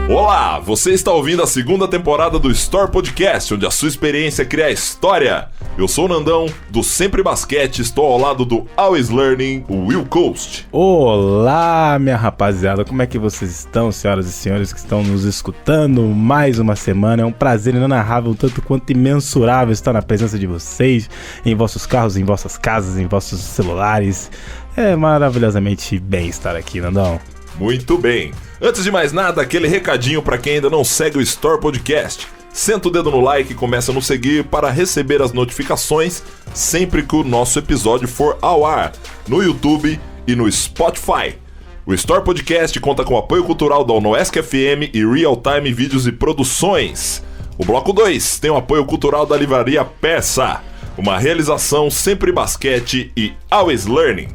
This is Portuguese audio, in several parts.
Olá, você está ouvindo a segunda temporada do Store Podcast, onde a sua experiência cria história. Eu sou o Nandão, do Sempre Basquete, estou ao lado do Always Learning, o Will Coast. Olá, minha rapaziada, como é que vocês estão, senhoras e senhores que estão nos escutando mais uma semana? É um prazer inenarrável, tanto quanto imensurável estar na presença de vocês, em vossos carros, em vossas casas, em vossos celulares. É maravilhosamente bem estar aqui, Nandão. Muito bem. Antes de mais nada, aquele recadinho para quem ainda não segue o Store Podcast. Senta o dedo no like e começa a nos seguir para receber as notificações sempre que o nosso episódio for ao ar, no YouTube e no Spotify. O Store Podcast conta com o apoio cultural da Unoesc FM e Real Time Vídeos e Produções. O Bloco 2 tem o apoio cultural da Livraria Persa, uma realização Sempre Basquete e Always Learning.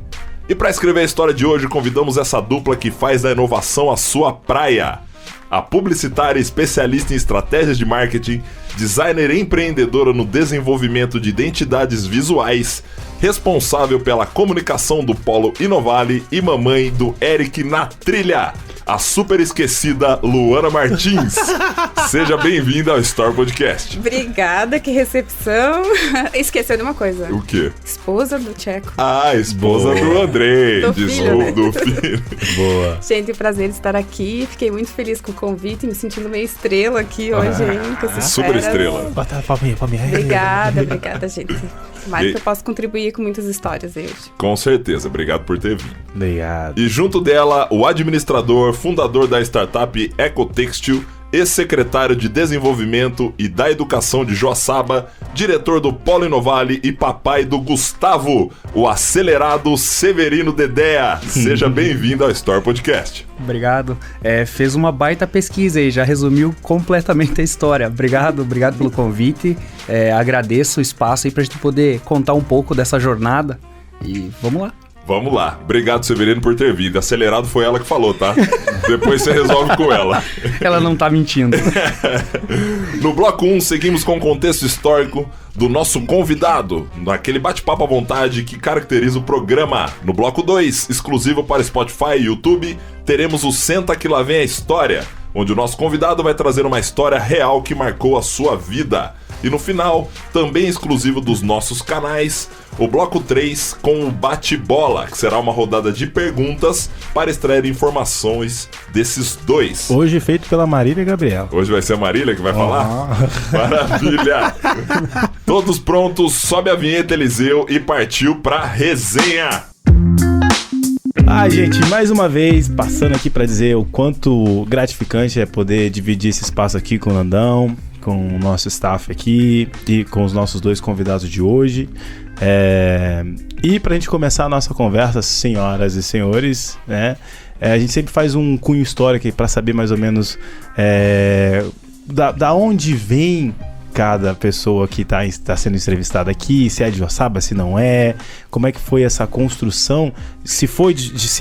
E para escrever a história de hoje, convidamos essa dupla que faz da inovação a sua praia. A publicitária especialista em estratégias de marketing, designer e empreendedora no desenvolvimento de identidades visuais, responsável pela comunicação do Polo Inovale e mamãe do Eric na trilha, a super esquecida Luana Martins. Seja bem-vinda ao Store Podcast. Obrigada, que recepção. Esqueceu de uma coisa. O quê? Esposa do Tcheco. Ah, esposa do Andrei. Do filho, né? Do filho. Boa. Gente, prazer estar aqui. Fiquei muito feliz com o convite, me sentindo meio estrela aqui hoje, hein? Com essas Super feras. estrela. Bota a palminha. Obrigada, gente. Mais que eu posso contribuir com muitas histórias aí hoje. Com certeza, obrigado por ter vindo. Obrigado. E junto dela, o administrador, fundador da startup Ecotextil, ex-secretário de Desenvolvimento e da Educação de Joaçaba, diretor do Polo Inovale e papai do Gustavo, o acelerado Severino Dedea. Seja bem-vindo ao Store Podcast. Obrigado. Fez uma baita pesquisa aí, já resumiu completamente a história. Obrigado pelo convite. Agradeço o espaço aí pra gente poder contar um pouco dessa jornada. E vamos lá. Vamos lá. Obrigado, Severino, por ter vindo. Acelerado foi ela que falou, tá? Depois você resolve com ela. Ela não tá mentindo. No bloco 1, seguimos com o contexto histórico do nosso convidado, naquele bate-papo à vontade que caracteriza o programa. No bloco 2, exclusivo para Spotify e YouTube, teremos o Senta Que Lá Vem a História, onde o nosso convidado vai trazer uma história real que marcou a sua vida. E no final, também exclusivo dos nossos canais, o bloco 3 com o Bate-Bola, que será uma rodada de perguntas para extrair informações desses dois. Hoje feito pela Marília e Gabriel. Hoje vai ser a Marília que vai falar? Maravilha! Todos prontos, sobe a vinheta, Eliseu, e partiu pra resenha! Gente, mais uma vez, passando aqui para dizer o quanto gratificante é poder dividir esse espaço aqui com o Nandão, com o nosso staff aqui e com os nossos dois convidados de hoje. E pra gente começar a nossa conversa, senhoras e senhores, né? A gente sempre faz um cunho histórico para saber mais ou menos da onde vem cada pessoa que está sendo entrevistada aqui, se é de Joaçaba, se não é, como é que foi essa construção, se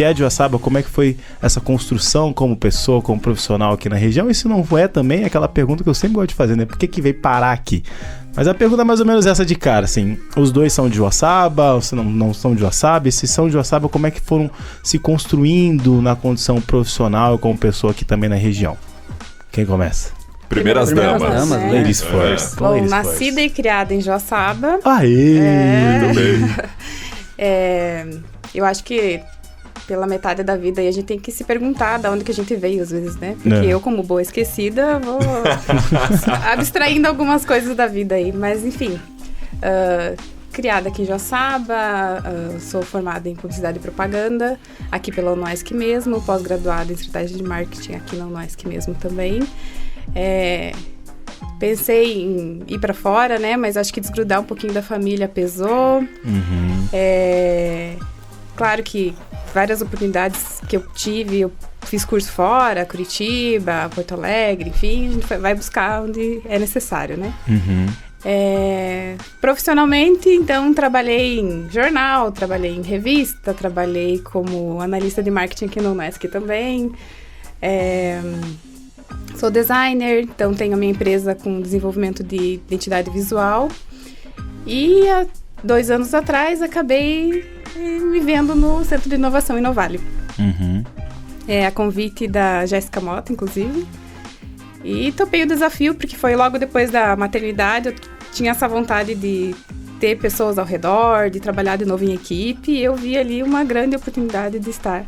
é de Joaçaba, como é que foi essa construção como pessoa, como profissional aqui na região, e se não é também aquela pergunta que eu sempre gosto de fazer, né, por que veio parar aqui? Mas a pergunta é mais ou menos essa de cara, assim, os dois são de Joaçaba, ou se não são de Joaçaba, e se são de Joaçaba, como é que foram se construindo na condição profissional como pessoa aqui também na região? Quem começa? Primeiras damas. Né? Ladies first. Bom, Ladies nascida first. e criada em Joaçaba. Aê! Muito bem. Eu acho que pela metade da vida aí a gente tem que se perguntar de onde que a gente veio às vezes, né? Porque eu, como boa esquecida, vou abstraindo algumas coisas da vida aí. Mas, enfim, criada aqui em Joaçaba, sou formada em Publicidade e Propaganda, aqui pela Unoesc mesmo, pós-graduada em Estratégia de Marketing aqui na Unoesc mesmo também. Pensei em ir pra fora, né? Mas acho que desgrudar um pouquinho da família pesou. Uhum. Claro que várias oportunidades que eu tive, eu fiz curso fora, Curitiba, Porto Alegre, enfim, a gente vai buscar onde é necessário, né? Uhum. Profissionalmente, então, trabalhei em jornal, trabalhei em revista, trabalhei como analista de marketing aqui no Unoesc também. Sou designer, então tenho a minha empresa com desenvolvimento de identidade visual. E há 2 anos atrás acabei me vendo no Centro de Inovação Inovale. Uhum. A convite da Jéssica Mota, inclusive. E topei o desafio, porque foi logo depois da maternidade, eu tinha essa vontade de ter pessoas ao redor, de trabalhar de novo em equipe, e eu vi ali uma grande oportunidade de estar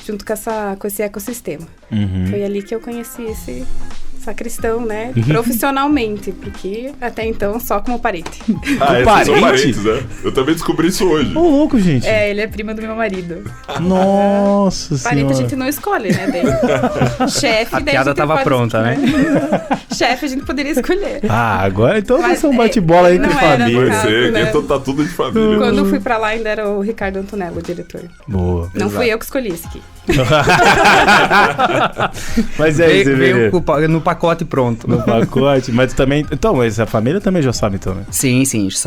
junto com esse ecossistema. Foi ali que eu conheci esse sacristão, né? Profissionalmente, porque até então só como parente. Esses são parentes, né? Eu também descobri isso hoje. Ô, louco, gente. Ele é prima do meu marido. Nossa senhora. Parente a gente não escolhe, né? Daí, chefe... A piada tava pronta, né? Chefe a gente poderia escolher. Agora então vai ser um bate-bola entre família. Vai ser, né? Então tá tudo de família. Quando eu fui pra lá ainda era o Ricardo Antonello, o diretor. Boa. Não fui eu que escolhi esse aqui. Mas isso, veio no pacote pronto. No pacote, mas também... Então, mas a família também é Joaçaba, então, né? Sim.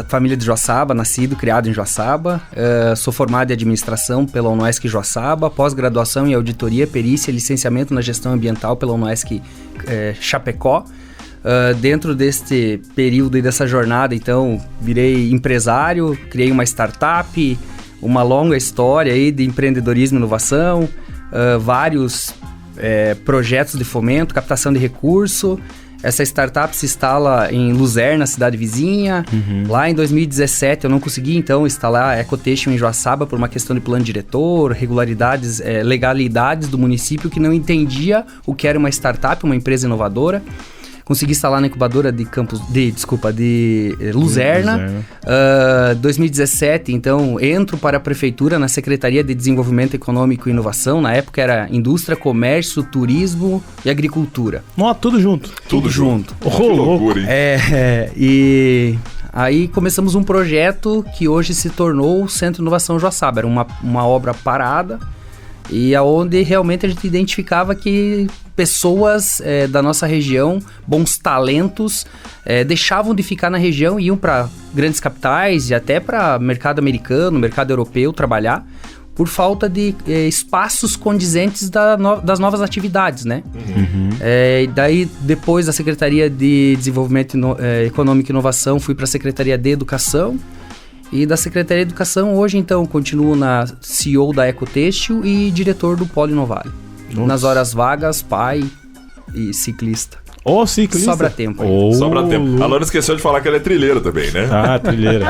Família de Joaçaba, nascido, criado em Joaçaba. Sou formado em administração pela UNOESC Joaçaba, pós-graduação em auditoria, perícia e licenciamento na gestão ambiental pela UNOESC Chapecó. Dentro deste período e dessa jornada, então, virei empresário, criei uma startup, uma longa história aí de empreendedorismo e inovação, vários projetos de fomento, captação de recurso. Essa startup se instala em Luzerna, cidade vizinha. Lá em 2017 eu não consegui, então, instalar a Ecotextil em Joaçaba por uma questão de plano diretor, regularidades, legalidades do município que não entendia o que era uma startup, uma empresa inovadora. Consegui instalar na incubadora de Luzerna. 2017, então, entro para a prefeitura na Secretaria de Desenvolvimento Econômico e Inovação. Na época era Indústria, Comércio, Turismo e Agricultura. Tudo junto. Tudo junto. Que loucura, hein? E aí começamos um projeto que hoje se tornou o Centro de Inovação Joaçaba. Era uma obra parada e aonde realmente a gente identificava que pessoas da nossa região, bons talentos, deixavam de ficar na região e iam para grandes capitais e até para mercado americano, mercado europeu trabalhar, por falta de espaços condizentes das novas atividades, né? E daí, depois da Secretaria de Desenvolvimento Econômico e Inovação, fui para a Secretaria de Educação. E da Secretaria de Educação, hoje, então, continuo na CEO da Ecotextil e diretor do Polo Inovale. Nas horas vagas, pai e ciclista. Ciclista. Sobra tempo. Sobra tempo. A Lana esqueceu de falar que ela é trilheira também, né? Trilheira.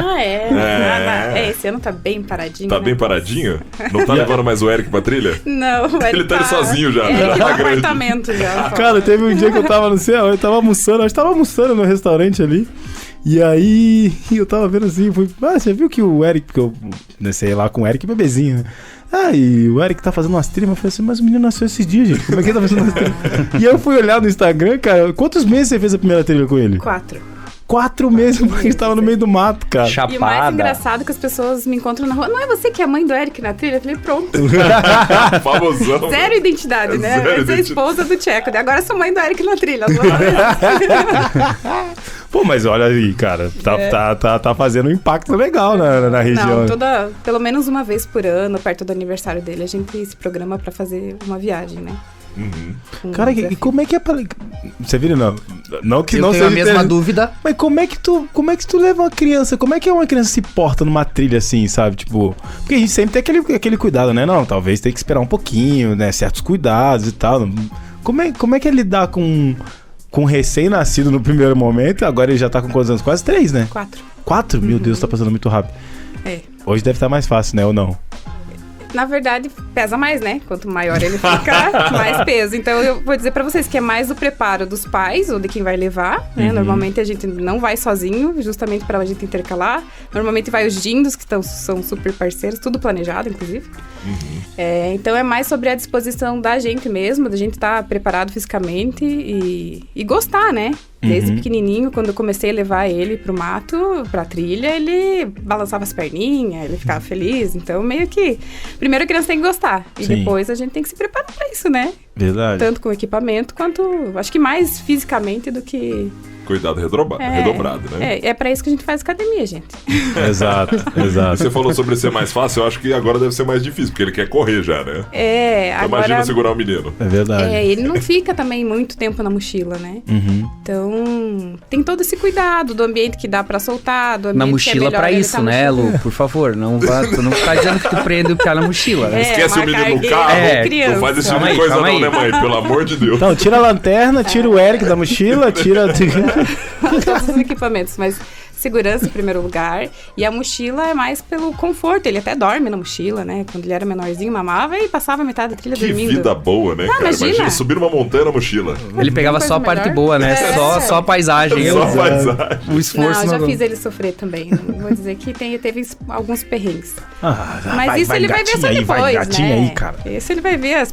Esse ano tá bem paradinho. Tá bem paradinho? Não tá levando mais o Eric pra trilha? Não, o Eric Ele tá sozinho já. Ele tá no apartamento já. Cara, teve um dia que eu tava no céu, eu tava almoçando no restaurante ali. E aí, eu tava vendo assim, você viu que o Eric, porque eu sei lá com o Eric bebezinho, né? E o Eric tá fazendo umas trilhas, eu falei assim, mas o menino nasceu esses dias, gente, como é que ele tá fazendo umas trilhas? E eu fui olhar no Instagram, cara, quantos meses você fez a primeira trilha com ele? 4 meses, porque a gente tava no meio do mato, cara. Chapada. E o mais engraçado é que as pessoas me encontram na rua. Não é você que é a mãe do Eric na trilha? Eu falei, pronto. Famosão. Zero identidade, né? Eu sou a esposa do Tcheco. Agora eu sou mãe do Eric na trilha. Pô, mas olha aí, cara, tá fazendo um impacto legal na região. Não, pelo menos uma vez por ano, perto do aniversário dele, a gente se programa pra fazer uma viagem, né? Cara, e como é que é pra... Você vira, não que eu não tenho seja a mesma dúvida. Mas como é que tu leva uma criança? Como é que uma criança se porta numa trilha assim, sabe? Tipo, porque a gente sempre tem aquele cuidado, né? Não, talvez tem que esperar um pouquinho, né? Certos cuidados e tal. Como é que é lidar com recém-nascido no primeiro momento? Agora ele já tá com quantos anos? Quase 3, né? 4? Meu Deus, tá passando muito rápido. Hoje deve estar mais fácil, né? Ou não? Na verdade, pesa mais, né? Quanto maior ele fica, mais peso. Então, eu vou dizer pra vocês que é mais o preparo dos pais ou de quem vai levar, né? Normalmente, a gente não vai sozinho, justamente pra gente intercalar. Normalmente, vai os dindos, que são super parceiros, tudo planejado, inclusive. Então, é mais sobre a disposição da gente mesmo, da gente estar preparado fisicamente e gostar, né? Desde pequenininho, quando eu comecei a levar ele pro mato, pra trilha, ele balançava as perninhas, ele ficava feliz. Então, meio que... Primeiro a criança tem que gostar. E depois a gente tem que se preparar pra isso, né? Verdade. Tanto com equipamento, quanto... Acho que mais fisicamente do que Cuidado redobrado, né? É pra isso que a gente faz academia, gente. Exato. Você falou sobre ser mais fácil, eu acho que agora deve ser mais difícil, porque ele quer correr já, né? Então agora... imagina segurar o menino. É verdade. Ele não fica também muito tempo na mochila, né? Uhum. Então, tem todo esse cuidado do ambiente que dá pra soltar, do ambiente Na que é mochila melhor pra ele isso, tá né, mochila. Lu? Por favor, não fica dizendo que tu prende o piá na mochila, né? Esquece o menino no cargueira carro, de não faz esse tipo Calma de aí, coisa calma não, aí. né, mãe? Pelo amor de Deus. Então, tira a lanterna, tira o Eric da mochila, tira... Todos os equipamentos, mas segurança em primeiro lugar. E a mochila é mais pelo conforto. Ele até dorme na mochila, né? Quando ele era menorzinho, mamava e passava metade da trilha Que dormindo. vida boa, né, cara? Imagina subir numa montanha na mochila. Ele pegava só a coisa parte melhor. boa, né? Só a paisagem. Só a paisagem. O esforço Não, eu já fiz ele sofrer também. Vou dizer que teve alguns perrengues. Mas isso ele vai ver só depois, vai gatinha né? aí, cara. Esse ele vai ver as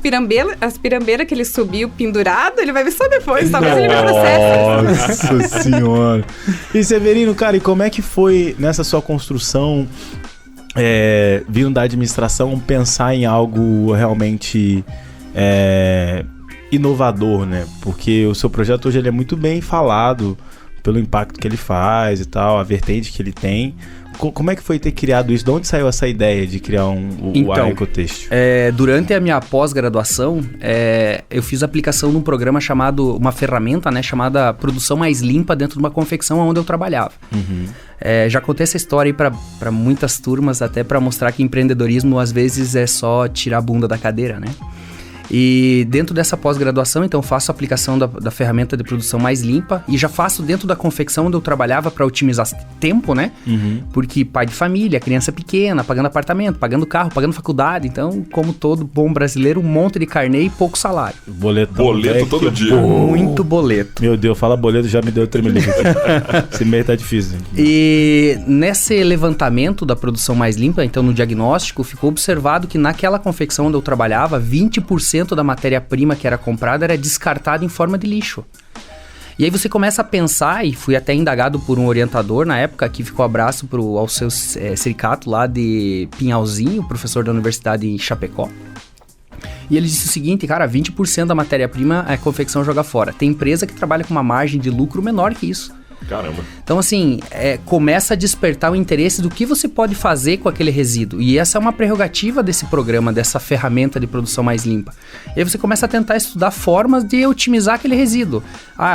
pirambeiras que ele subiu pendurado, ele vai ver só depois. Talvez ele vai processo. Nossa senhora. E Severino, cara, e como é que foi nessa sua construção, vindo da administração, pensar em algo realmente inovador, né? Porque o seu projeto hoje ele é muito bem falado pelo impacto que ele faz e tal, a vertente que ele tem. Como é que foi ter criado isso? De onde saiu essa ideia de criar o Ecotêxtil? Durante a minha pós-graduação, eu fiz a aplicação num programa chamado, uma ferramenta, né, chamada Produção Mais Limpa dentro de uma confecção onde eu trabalhava. Uhum. Já contei essa história aí para muitas turmas, até para mostrar que empreendedorismo às vezes é só tirar a bunda da cadeira, né? E dentro dessa pós-graduação, então, faço a aplicação da ferramenta de produção mais limpa e já faço dentro da confecção onde eu trabalhava para otimizar tempo, né? Uhum. Porque pai de família, criança pequena, pagando apartamento, pagando carro, pagando faculdade. Então, como todo bom brasileiro, um monte de carnê e pouco salário. Boleto todo dia. Muito boleto. Meu Deus, fala boleto, já me deu tremelique aqui. Esse meio tá difícil. E nesse levantamento da produção mais limpa, então no diagnóstico, ficou observado que naquela confecção onde eu trabalhava, 20% da matéria-prima que era comprada era descartada em forma de lixo. E aí você começa a pensar, e fui até indagado por um orientador na época, que ficou abraço ao seu Sericato lá de Pinhalzinho, professor da universidade em Chapecó. E ele disse o seguinte, cara, 20% da matéria-prima a confecção joga fora. Tem empresa que trabalha com uma margem de lucro menor que isso. Caramba. Então, assim, começa a despertar o interesse do que você pode fazer com aquele resíduo. E essa é uma prerrogativa desse programa, dessa ferramenta de produção mais limpa. E aí você começa a tentar estudar formas de otimizar aquele resíduo.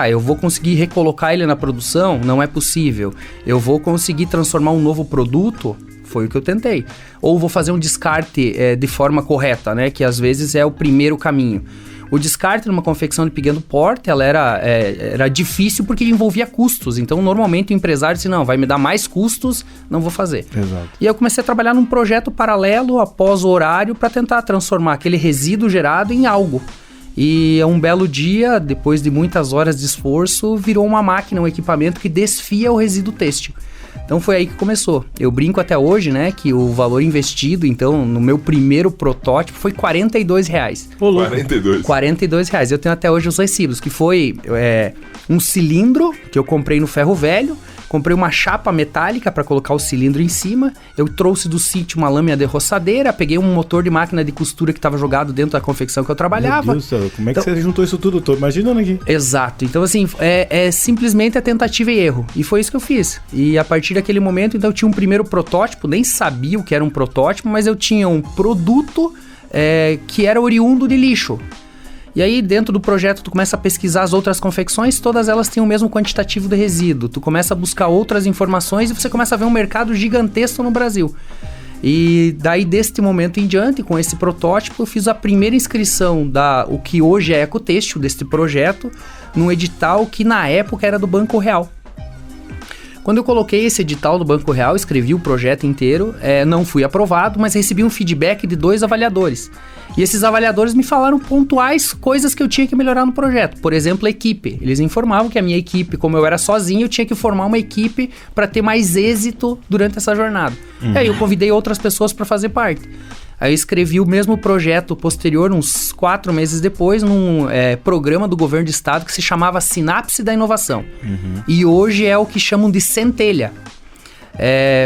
Eu vou conseguir recolocar ele na produção? Não é possível. Eu vou conseguir transformar um novo produto? Foi o que eu tentei. Ou vou fazer um descarte de forma correta, né? Que às vezes é o primeiro caminho. O descarte numa confecção de pequeno porte, ela era difícil porque envolvia custos. Então, normalmente, o empresário disse, não, vai me dar mais custos, não vou fazer. Exato. E aí eu comecei a trabalhar num projeto paralelo, após o horário, para tentar transformar aquele resíduo gerado em algo. E um belo dia, depois de muitas horas de esforço, virou uma máquina, um equipamento que desfia o resíduo têxtil. Então foi aí que começou. Eu brinco até hoje, né, que o valor investido, então, no meu primeiro protótipo foi R$42. R$42. Eu tenho até hoje os recibos, que foi um cilindro que eu comprei no ferro velho, comprei uma chapa metálica para colocar o cilindro em cima, eu trouxe do sítio uma lâmina de roçadeira, peguei um motor de máquina de costura que estava jogado dentro da confecção que eu trabalhava. Meu Deus do céu, como é que você juntou isso tudo? Tô imaginando aqui. Exato. Então, assim, é simplesmente a tentativa e erro. E foi isso que eu fiz. E a partir daquele momento, então, eu tinha um primeiro protótipo, nem sabia o que era um protótipo, mas eu tinha um produto que era oriundo de lixo. E aí, dentro do projeto, tu começa a pesquisar as outras confecções, todas elas têm o mesmo quantitativo de resíduo. Tu começa a buscar outras informações e você começa a ver um mercado gigantesco no Brasil. E daí, deste momento em diante, com esse protótipo, eu fiz a primeira inscrição o que hoje é Ecotêxtil, deste projeto, num edital que na época era do Banco Real. Quando eu coloquei esse edital do Banco Real, escrevi o projeto inteiro, não fui aprovado, mas recebi um feedback de 2 avaliadores. E esses avaliadores me falaram pontuais coisas que eu tinha que melhorar no projeto. Por exemplo, a equipe. Eles informavam que a minha equipe, como eu era sozinho, eu tinha que formar uma equipe para ter mais êxito durante essa jornada. E aí eu convidei outras pessoas para fazer parte. Aí eu escrevi o mesmo projeto posterior, uns 4 meses depois, num programa do governo do estado que se chamava Sinapse da Inovação. E hoje é o que chamam de Centelha.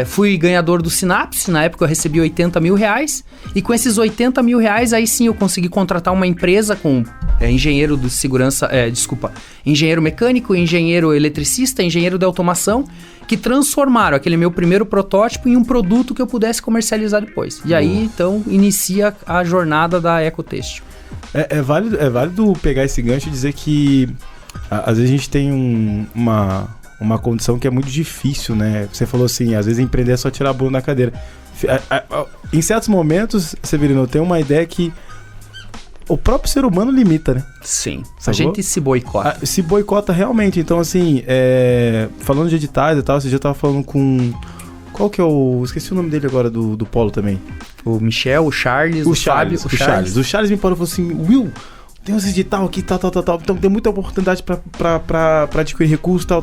Fui ganhador do Synapse, na época eu recebi R$80 mil, e com esses R$80 mil, aí sim eu consegui contratar uma empresa com engenheiro de segurança, engenheiro mecânico, engenheiro eletricista, engenheiro de automação, que transformaram aquele meu primeiro protótipo em um produto que eu pudesse comercializar depois. E aí, então, inicia a jornada da Ecotêxtil. É válido pegar esse gancho e dizer que às vezes a gente tem uma condição que é muito difícil, né? Você falou assim, às vezes empreender é só tirar a bunda da cadeira. Em certos momentos, Severino, eu tenho uma ideia que o próprio ser humano limita, né? Sim, sacou? A gente se boicota. Se boicota realmente. Então, assim, falando de editais e tal, esse dia eu tava falando com... Qual que é o... Esqueci o nome dele agora, do Polo também. O Michel, o Charles, o Fábio, o Charles. O Charles me parou e falou assim, Will, tem uns edital aqui, tal. Então tem muita oportunidade pra adquirir recursos, tal.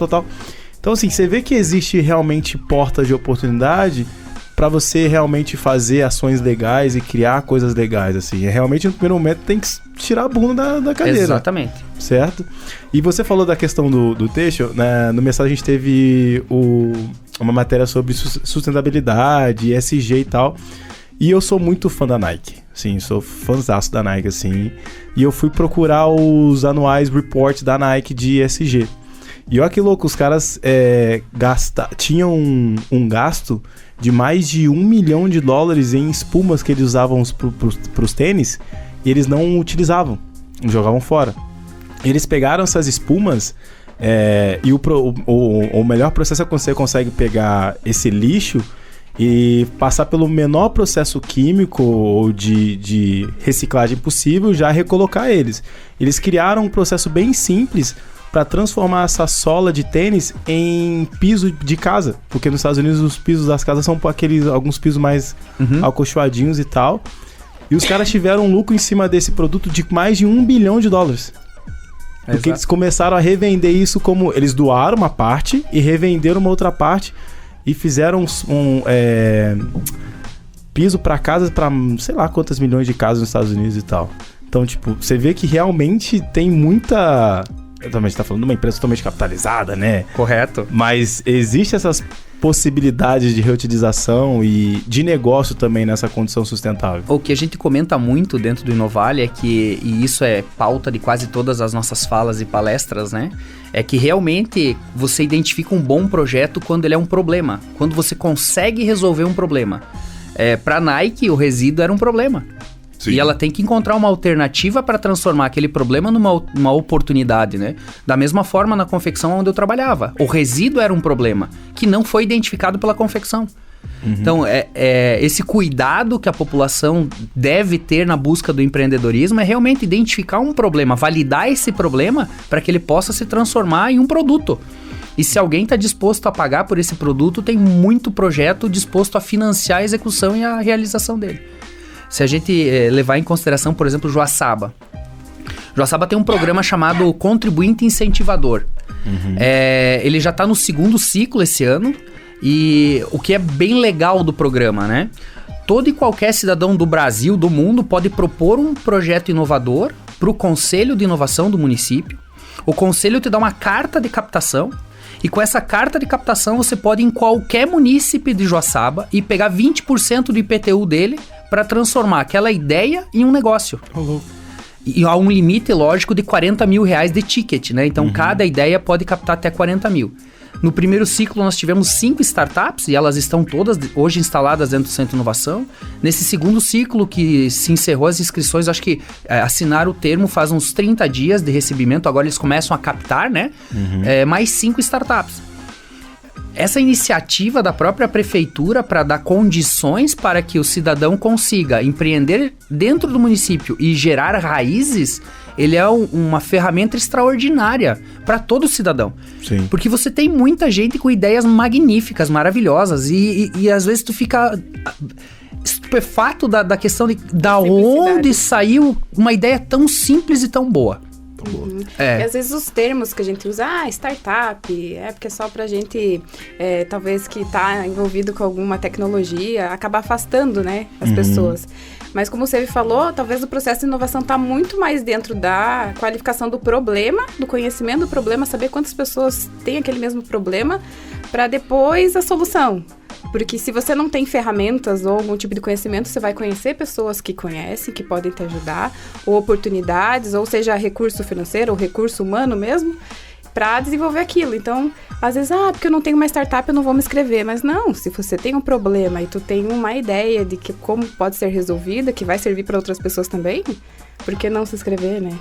Então, assim, você vê que existe realmente portas de oportunidade pra você realmente fazer ações legais e criar coisas legais, assim. Realmente, no primeiro momento, tem que tirar a bunda da cadeira. Exatamente. Certo? E você falou da questão do texto, né? No mestrado a gente teve uma matéria sobre sustentabilidade, ESG e tal. E eu sou muito fã da Nike. Sim, sou fãzaço da Nike, assim. E eu fui procurar os anuais reports da Nike de ESG. E olha que louco, os caras tinham um gasto de mais de $1 milhão em espumas que eles usavam pros tênis, e eles não utilizavam, jogavam fora. Eles pegaram essas espumas, e o melhor processo é quando você consegue pegar esse lixo e passar pelo menor processo químico ou de reciclagem possível, já recolocar eles. Eles criaram um processo bem simples para transformar essa sola de tênis em piso de casa, porque nos Estados Unidos os pisos das casas são alguns pisos mais acolchoadinhos e tal, e os caras tiveram um lucro em cima desse produto de mais de $1 bilhão, porque eles começaram a revender isso como... Eles doaram uma parte e revenderam uma outra parte e fizeram piso para casas, para sei lá quantas milhões de casas nos Estados Unidos e tal. Então, tipo, você vê que realmente tem muita... Também está falando de uma empresa totalmente capitalizada, né? Correto. Mas existe essas possibilidades de reutilização e de negócio também nessa condição sustentável. O que a gente comenta muito dentro do Inovale é que, e isso é pauta de quase todas as nossas falas e palestras, né? É que realmente você identifica um bom projeto quando ele é um problema. Quando você consegue resolver um problema. Para a Nike, o resíduo era um problema. Sim. E ela tem que encontrar uma alternativa para transformar aquele problema numa oportunidade, né? Da mesma forma na confecção onde eu trabalhava. O resíduo era um problema que não foi identificado pela confecção. Então, esse cuidado que a população deve ter na busca do empreendedorismo é realmente identificar um problema, validar esse problema para que ele possa se transformar em um produto. E se alguém está disposto a pagar por esse produto, tem muito projeto disposto a financiar a execução e a realização dele. Se a gente levar em consideração, por exemplo, o Joaçaba. Joaçaba tem um programa chamado Contribuinte Incentivador. Ele já está no 2º ciclo esse ano. E o que é bem legal do programa, né? Todo e qualquer cidadão do Brasil, do mundo, pode propor um projeto inovador para o Conselho de Inovação do município. O Conselho te dá uma carta de captação. E com essa carta de captação, você pode ir em qualquer munícipe de Joaçaba e pegar 20% do IPTU dele para transformar aquela ideia em um negócio. E há um limite, lógico, de R$40 mil de ticket, né? Então, cada ideia pode captar até 40 mil. No primeiro ciclo, nós tivemos 5 startups e elas estão todas hoje instaladas dentro do Centro de Inovação. Nesse segundo ciclo, que se encerrou as inscrições, acho que assinaram o termo faz uns 30 dias de recebimento, agora eles começam a captar, né? Mais 5 startups. Essa iniciativa da própria prefeitura para dar condições para que o cidadão consiga empreender dentro do município e gerar raízes, ele é uma ferramenta extraordinária para todo cidadão. Sim. Porque você tem muita gente com ideias magníficas, maravilhosas, e às vezes tu fica estupefato da questão de onde saiu uma ideia tão simples e tão boa. E às vezes os termos que a gente usa, startup, porque é só pra gente, talvez que tá envolvido com alguma tecnologia, acaba afastando, né, as pessoas. Mas como o Seve falou, talvez o processo de inovação tá muito mais dentro da qualificação do problema, do conhecimento do problema, saber quantas pessoas têm aquele mesmo problema, para depois a solução. Porque se você não tem ferramentas ou algum tipo de conhecimento, você vai conhecer pessoas que conhecem, que podem te ajudar, ou oportunidades, ou seja, recurso financeiro, ou recurso humano mesmo, para desenvolver aquilo. Então, às vezes, porque eu não tenho uma startup, eu não vou me inscrever. Mas não, se você tem um problema e tu tem uma ideia de que como pode ser resolvida, que vai servir para outras pessoas também, por que não se inscrever, né?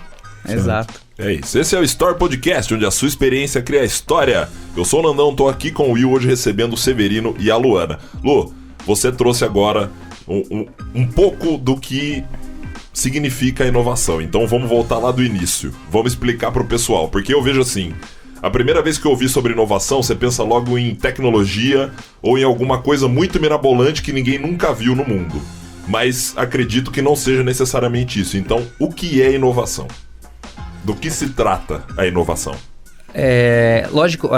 Exato. É isso. Esse é o Store Podcast, onde a sua experiência cria história. Eu sou o Nandão, tô aqui com o Will hoje recebendo o Severino e a Luana. Lu, você trouxe agora um pouco do que significa a inovação. Então vamos voltar lá do início. Vamos explicar pro pessoal, porque eu vejo assim, a primeira vez que eu ouvi sobre inovação, você pensa logo em tecnologia ou em alguma coisa muito mirabolante que ninguém nunca viu no mundo. Mas acredito que não seja necessariamente isso. Então, o que é inovação? Do que se trata a inovação? Lógico,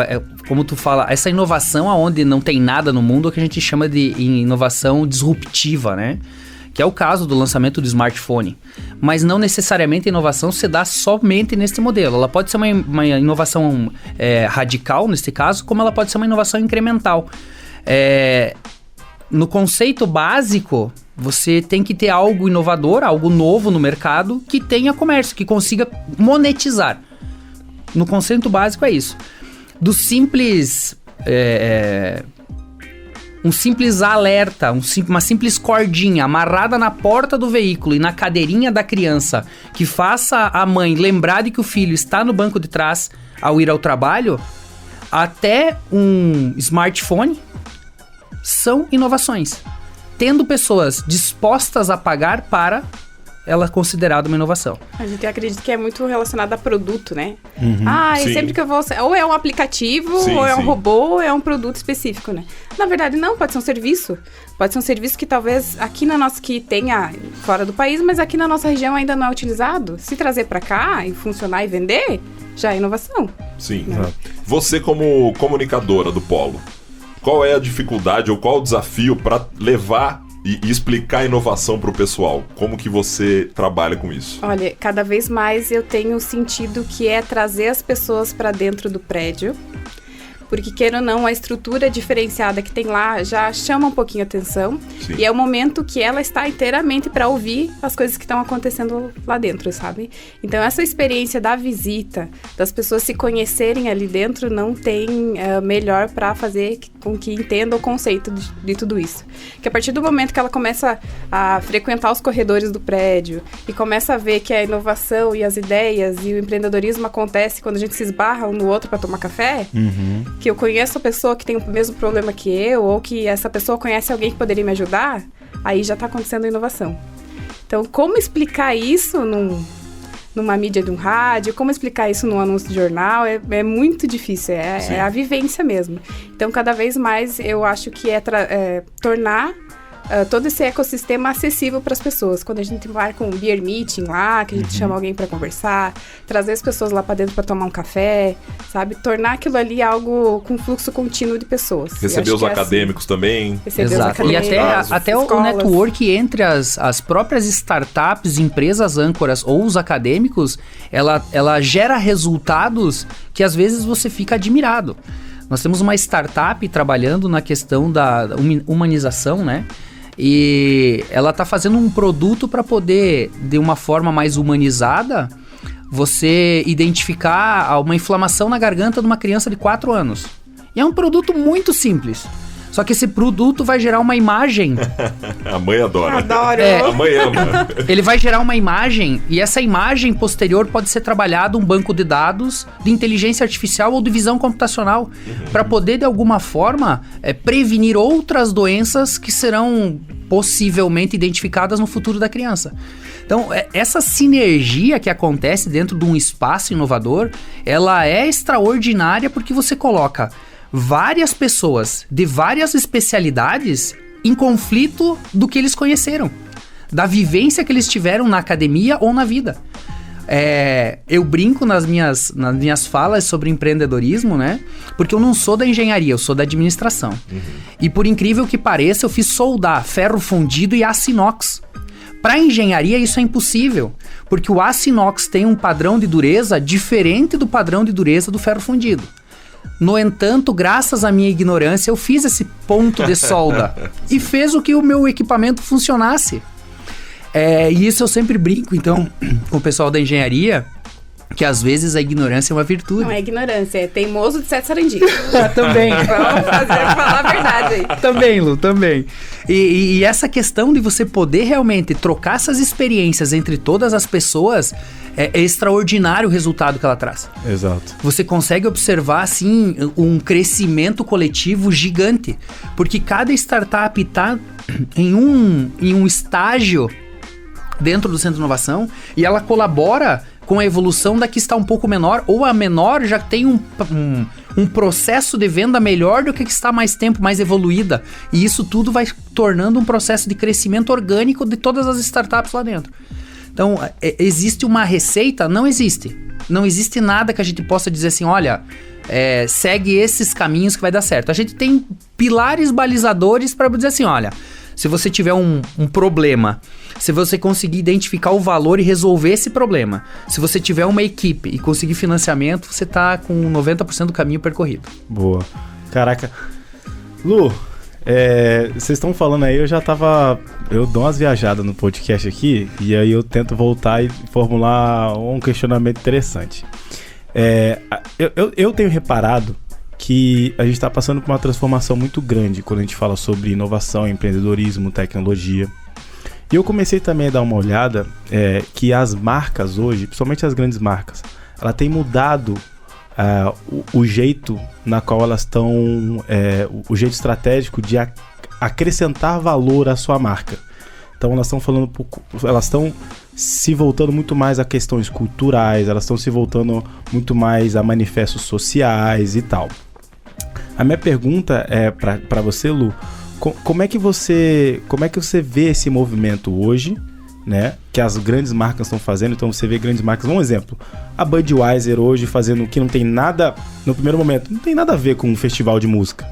como tu fala, essa inovação aonde não tem nada no mundo é o que a gente chama de inovação disruptiva, né? Que é o caso do lançamento do smartphone. Mas não necessariamente a inovação se dá somente nesse modelo. Ela pode ser uma inovação radical, nesse caso, como ela pode ser uma inovação incremental. No conceito básico, você tem que ter algo inovador, algo novo no mercado, que tenha comércio, que consiga monetizar. No conceito básico é isso. Do simples... um simples alerta, uma simples cordinha amarrada na porta do veículo e na cadeirinha da criança, que faça a mãe lembrar de que o filho está no banco de trás ao ir ao trabalho, até um smartphone, são inovações. Tendo pessoas dispostas a pagar para ela considerada uma inovação. A gente acredita que é muito relacionado a produto, né? Sim. Sempre que eu vou... Ou é um aplicativo, Sim, ou é um sim. robô, ou é um produto específico, né? Na verdade, não. Pode ser um serviço. Pode ser um serviço que talvez aqui na nossa... Que tenha fora do país, mas aqui na nossa região ainda não é utilizado. Se trazer para cá e funcionar e vender, já é inovação. Sim. Você como comunicadora do Polo, qual é a dificuldade ou qual o desafio para levar e explicar a inovação para o pessoal? Como que você trabalha com isso? Olha, cada vez mais eu tenho sentido que é trazer as pessoas para dentro do prédio, porque, queira ou não, a estrutura diferenciada que tem lá já chama um pouquinho a atenção. Sim. E é o momento que ela está inteiramente para ouvir as coisas que estão acontecendo lá dentro, sabe? Então, essa experiência da visita, das pessoas se conhecerem ali dentro, não tem melhor para fazer com que entenda o conceito de tudo isso. Que a partir do momento que ela começa a frequentar os corredores do prédio e começa a ver que a inovação e as ideias e o empreendedorismo acontece quando a gente se esbarra um no outro para tomar café, que eu conheço a pessoa que tem o mesmo problema que eu, ou que essa pessoa conhece alguém que poderia me ajudar, aí já está acontecendo a inovação. Então, como explicar isso numa mídia de um rádio, como explicar isso num anúncio de jornal, é muito difícil, é a vivência mesmo. Então, cada vez mais, eu acho que tornar todo esse ecossistema acessível para as pessoas. Quando a gente marca um beer meeting lá, que a gente chama alguém para conversar, trazer as pessoas lá para dentro para tomar um café, sabe? Tornar aquilo ali algo com fluxo contínuo de pessoas. Receber os acadêmicos também. Exato. E até o network entre as próprias startups, empresas âncoras ou os acadêmicos, ela gera resultados que às vezes você fica admirado. Nós temos uma startup trabalhando na questão da humanização, né? E ela está fazendo um produto para poder, de uma forma mais humanizada, você identificar uma inflamação na garganta de uma criança de 4 anos. E é um produto muito simples. Só que esse produto vai gerar uma imagem... A mãe adora. Adoro. A mãe ama. Ele vai gerar uma imagem e essa imagem posterior pode ser trabalhada um banco de dados de inteligência artificial ou de visão computacional para poder, de alguma forma, prevenir outras doenças que serão possivelmente identificadas no futuro da criança. Então, essa sinergia que acontece dentro de um espaço inovador, ela é extraordinária porque você coloca várias pessoas de várias especialidades em conflito do que eles conheceram, da vivência que eles tiveram na academia ou na vida. Eu brinco nas minhas falas sobre empreendedorismo, né? Porque eu não sou da engenharia, eu sou da administração. E por incrível que pareça, eu fiz soldar ferro fundido e aço inox. Para engenharia isso é impossível, porque o aço inox tem um padrão de dureza diferente do padrão de dureza do ferro fundido. No entanto, graças à minha ignorância, eu fiz esse ponto de solda e fez o que o meu equipamento funcionasse. E isso eu sempre brinco, então, com o pessoal da engenharia, que às vezes a ignorância é uma virtude. Não é ignorância, é teimoso de sete sarandias. Também. Vamos falar a verdade aí. Também, Lu, também. E essa questão de você poder realmente trocar essas experiências entre todas as pessoas é extraordinário o resultado que ela traz. Exato. Você consegue observar, assim, um crescimento coletivo gigante. Porque cada startup está em um estágio dentro do Centro de Inovação e ela colabora com a evolução da que está um pouco menor, ou a menor já tem um processo de venda melhor do que está mais tempo, mais evoluída. E isso tudo vai tornando um processo de crescimento orgânico de todas as startups lá dentro. Então, existe uma receita? Não existe. Não existe nada que a gente possa dizer assim, olha, segue esses caminhos que vai dar certo. A gente tem pilares balizadores para dizer assim, olha, se você tiver um problema, se você conseguir identificar o valor e resolver esse problema, se você tiver uma equipe e conseguir financiamento, você tá com 90% do caminho percorrido. Boa. Caraca. Lu, vocês estão falando aí, eu dou umas viajadas no podcast aqui, e aí eu tento voltar e formular um questionamento interessante. Eu tenho reparado que a gente está passando por uma transformação muito grande quando a gente fala sobre inovação, empreendedorismo, tecnologia. E eu comecei também a dar uma olhada que as marcas hoje, principalmente as grandes marcas, ela tem mudado o jeito na qual elas estão, o jeito estratégico de acrescentar valor à sua marca. Então elas estão se voltando muito mais a questões culturais, elas estão se voltando muito mais a manifestos sociais e tal. A minha pergunta é para você, Lu, como é que você vê esse movimento hoje, né, que as grandes marcas estão fazendo? Então você vê grandes marcas, um exemplo, a Budweiser hoje fazendo o que não tem nada, no primeiro momento, não tem nada a ver com um festival de música,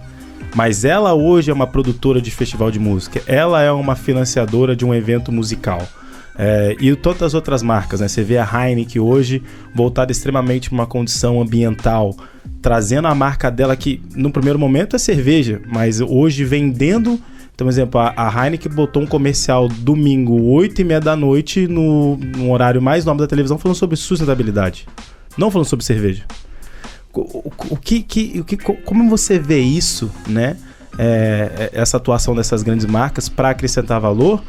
mas ela hoje é uma produtora de festival de música, ela é uma financiadora de um evento musical. E todas as outras marcas, né? Você vê a Heineken hoje voltada extremamente para uma condição ambiental, trazendo a marca dela que no primeiro momento é cerveja, mas hoje vendendo. Então, por exemplo, a Heineken botou um comercial domingo, 8h30 da noite, no horário mais nobre da televisão, falando sobre sustentabilidade, não falando sobre cerveja. Como você vê isso, né? Essa atuação dessas grandes marcas para acrescentar valor?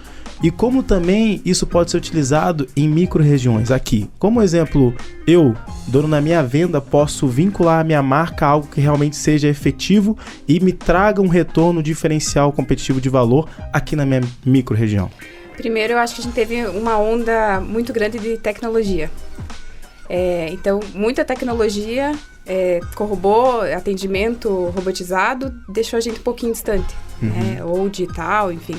E como também isso pode ser utilizado em micro-regiões aqui. Como exemplo, eu, dono da minha venda, posso vincular a minha marca a algo que realmente seja efetivo e me traga um retorno diferencial competitivo de valor aqui na minha micro-região. Primeiro, eu acho que a gente teve uma onda muito grande de tecnologia. Então, muita tecnologia, corroborou, atendimento robotizado, deixou a gente um pouquinho distante, né? Ou digital, enfim.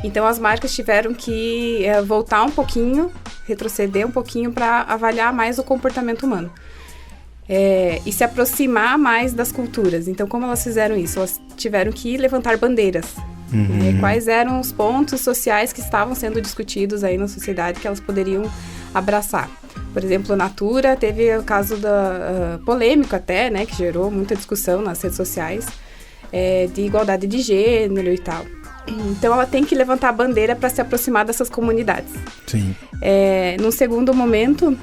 Então, as marcas tiveram que voltar um pouquinho, retroceder um pouquinho para avaliar mais o comportamento humano. E se aproximar mais das culturas. Então, como elas fizeram isso? Elas tiveram que levantar bandeiras. Quais eram os pontos sociais que estavam sendo discutidos aí na sociedade que elas poderiam abraçar. Por exemplo, a Natura teve o caso polêmico até, né, que gerou muita discussão nas redes sociais, de igualdade de gênero e tal. Então, ela tem que levantar a bandeira para se aproximar dessas comunidades. Sim. Num segundo momento,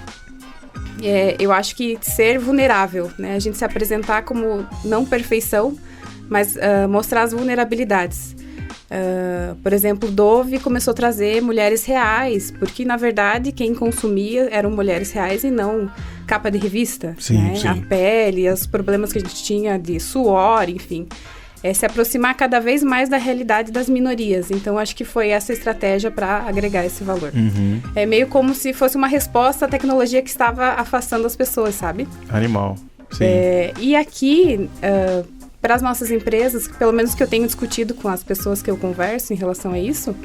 eu acho que ser vulnerável, né? A gente se apresentar como não perfeição, mas mostrar as vulnerabilidades. Por exemplo, Dove começou a trazer mulheres reais, porque, na verdade, quem consumia eram mulheres reais e não capa de revista. Sim, né? sim. A pele, os problemas que a gente tinha de suor, enfim. Se aproximar cada vez mais da realidade das minorias. Então, acho que foi essa estratégia para agregar esse valor. É meio como se fosse uma resposta à tecnologia que estava afastando as pessoas, sabe? Animal. Sim. E aqui, para as nossas empresas, pelo menos que eu tenho discutido com as pessoas que eu converso em relação a isso,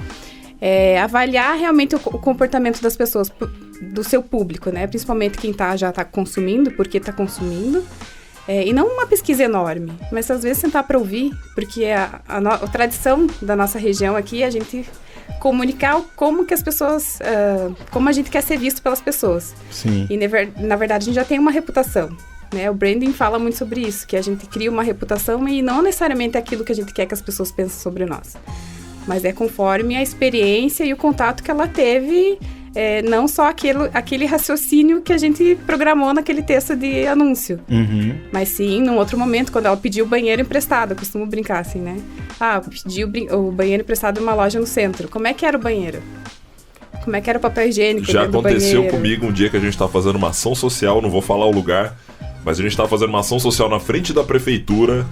avaliar realmente o comportamento das pessoas, do seu público, né? Principalmente quem já está consumindo, porque está consumindo. E não uma pesquisa enorme, mas às vezes sentar para ouvir, porque a tradição da nossa região aqui é a gente comunicar como que as pessoas, como a gente quer ser visto pelas pessoas. Sim. E na verdade a gente já tem uma reputação, né? O branding fala muito sobre isso, que a gente cria uma reputação e não necessariamente é aquilo que a gente quer que as pessoas pensem sobre nós. Mas é conforme a experiência e o contato que ela teve, não só aquele raciocínio que a gente programou naquele texto de anúncio. Mas sim, num outro momento, quando ela pediu o banheiro emprestado, eu costumo brincar assim, né? Pedi o banheiro emprestado numa loja no centro. Como é que era o banheiro? Como é que era o papel higiênico? Já aconteceu comigo um dia que a gente tava fazendo uma ação social, não vou falar o lugar, mas a gente tava fazendo uma ação social na frente da prefeitura,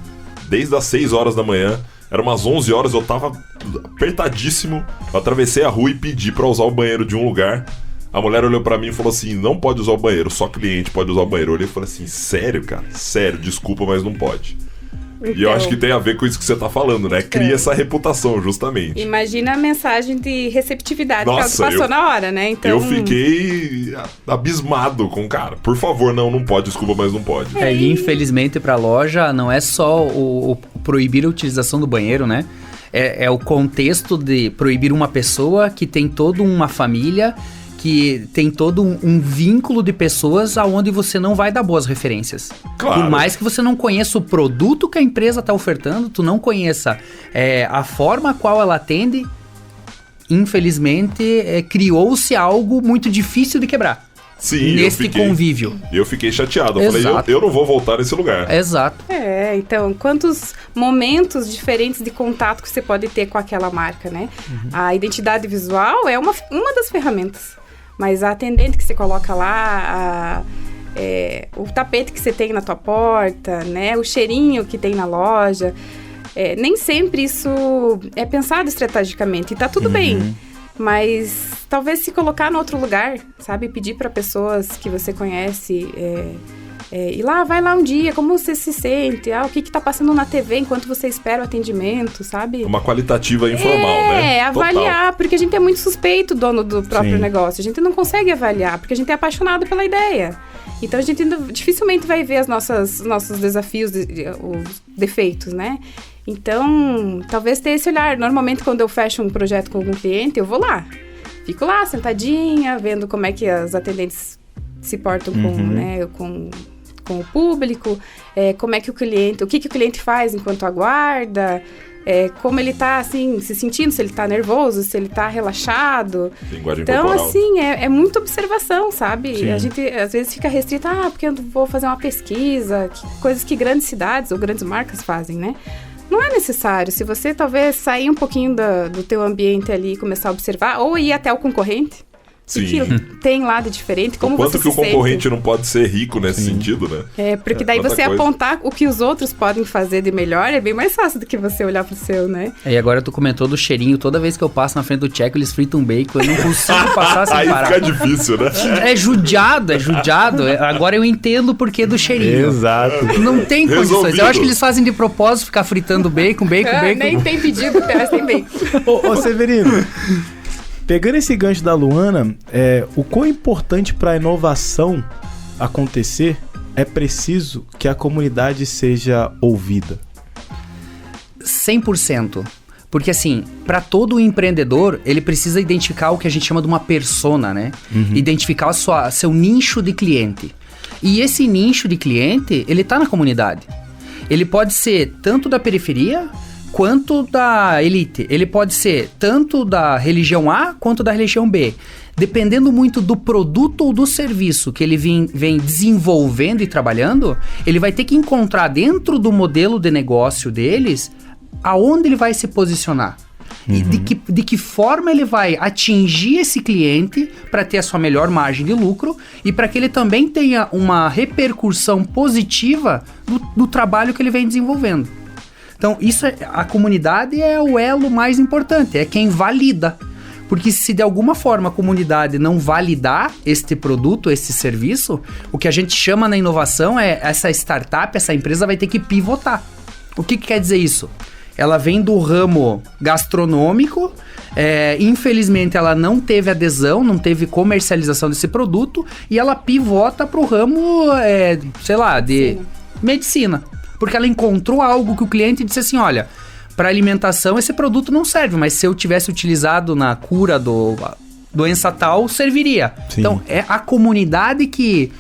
desde as 6 horas da manhã. Era umas 11 horas, eu tava apertadíssimo. Eu atravessei a rua e pedi pra usar o banheiro de um lugar. A mulher olhou pra mim e falou assim, não pode usar o banheiro, só cliente pode usar o banheiro. Eu olhei e falei assim, sério, cara? Sério, desculpa, mas não pode. Então, e eu acho que tem a ver com isso que você tá falando, né? Cria essa reputação, justamente. Imagina a mensagem de receptividade que ela passou na hora, né? Então... Eu fiquei abismado com o cara. Por favor, não pode, desculpa, mas não pode. E infelizmente pra loja não é só o proibir a utilização do banheiro, né? É o contexto de proibir uma pessoa que tem toda uma família, que tem todo um vínculo de pessoas aonde você não vai dar boas referências. Claro. Por mais que você não conheça o produto que a empresa está ofertando, tu não conheça a forma a qual ela atende, infelizmente criou-se algo muito difícil de quebrar. Sim, nesse convívio. Eu fiquei chateado. Eu falei, eu não vou voltar nesse lugar. Exato. Então, quantos momentos diferentes de contato que você pode ter com aquela marca, né? A identidade visual é uma das ferramentas. Mas a atendente que você coloca lá, o tapete que você tem na tua porta, né? O cheirinho que tem na loja, nem sempre isso é pensado estrategicamente. E tá tudo bem, mas talvez se colocar no outro lugar, sabe? Pedir para pessoas que você conhece... ir lá, vai lá um dia, como você se sente? O que tá passando na TV enquanto você espera o atendimento, sabe? Uma qualitativa informal, né? Avaliar, porque a gente é muito suspeito, dono do próprio negócio. A gente não consegue avaliar, porque a gente é apaixonado pela ideia. Então, a gente dificilmente vai ver os nossos desafios, os defeitos, né? Então, talvez ter esse olhar. Normalmente, quando eu fecho um projeto com algum cliente, eu vou lá. Fico lá, sentadinha, vendo como é que as atendentes se portam com o público, como é que o que o cliente faz enquanto aguarda, como ele tá, assim, se sentindo, se ele tá nervoso, se ele tá relaxado. Linguagem então, corporal. assim, é muita observação, sabe? Sim. A gente, às vezes, fica restrito, porque eu vou fazer uma pesquisa, coisas que grandes cidades ou grandes marcas fazem, né? Não é necessário. Se você, talvez, sair um pouquinho do teu ambiente ali e começar a observar, ou ir até o concorrente, o que tem lá de diferente, como você se sente. Quanto que o concorrente não pode ser rico nesse sentido, né? Porque daí você apontar o que os outros podem fazer de melhor é bem mais fácil do que você olhar pro seu, né? E agora tu comentou do cheirinho. Toda vez que eu passo na frente do Tcheco, eles fritam bacon. Eu não consigo passar sem parar. Aí fica difícil, né? É judiado. Agora eu entendo o porquê do cheirinho. Exato. Não tem condições. Resolvido. Eu acho que eles fazem de propósito ficar fritando bacon. Nem tem pedido, mas tem bacon. Ô, Severino... Pegando esse gancho da Luana, o quão importante para a inovação acontecer é preciso que a comunidade seja ouvida? 100%. Porque assim, para todo empreendedor, ele precisa identificar o que a gente chama de uma persona, né? Identificar seu nicho de cliente. E esse nicho de cliente, ele tá na comunidade. Ele pode ser tanto da periferia... quanto da elite. Ele pode ser tanto da religião A quanto da religião B. Dependendo muito do produto ou do serviço que ele vem desenvolvendo e trabalhando, ele vai ter que encontrar dentro do modelo de negócio deles aonde ele vai se posicionar. E de que forma ele vai atingir esse cliente para ter a sua melhor margem de lucro e para que ele também tenha uma repercussão positiva do trabalho que ele vem desenvolvendo. Então, a comunidade é o elo mais importante, é quem valida. Porque se de alguma forma a comunidade não validar este produto, este serviço, o que a gente chama na inovação é essa startup, essa empresa vai ter que pivotar. O que quer dizer isso? Ela vem do ramo gastronômico, infelizmente ela não teve adesão, não teve comercialização desse produto e ela pivota para o ramo, de medicina. Porque ela encontrou algo que o cliente disse assim, olha, para alimentação esse produto não serve, mas se eu tivesse utilizado na cura do doença tal, serviria. Sim. Então, é a comunidade que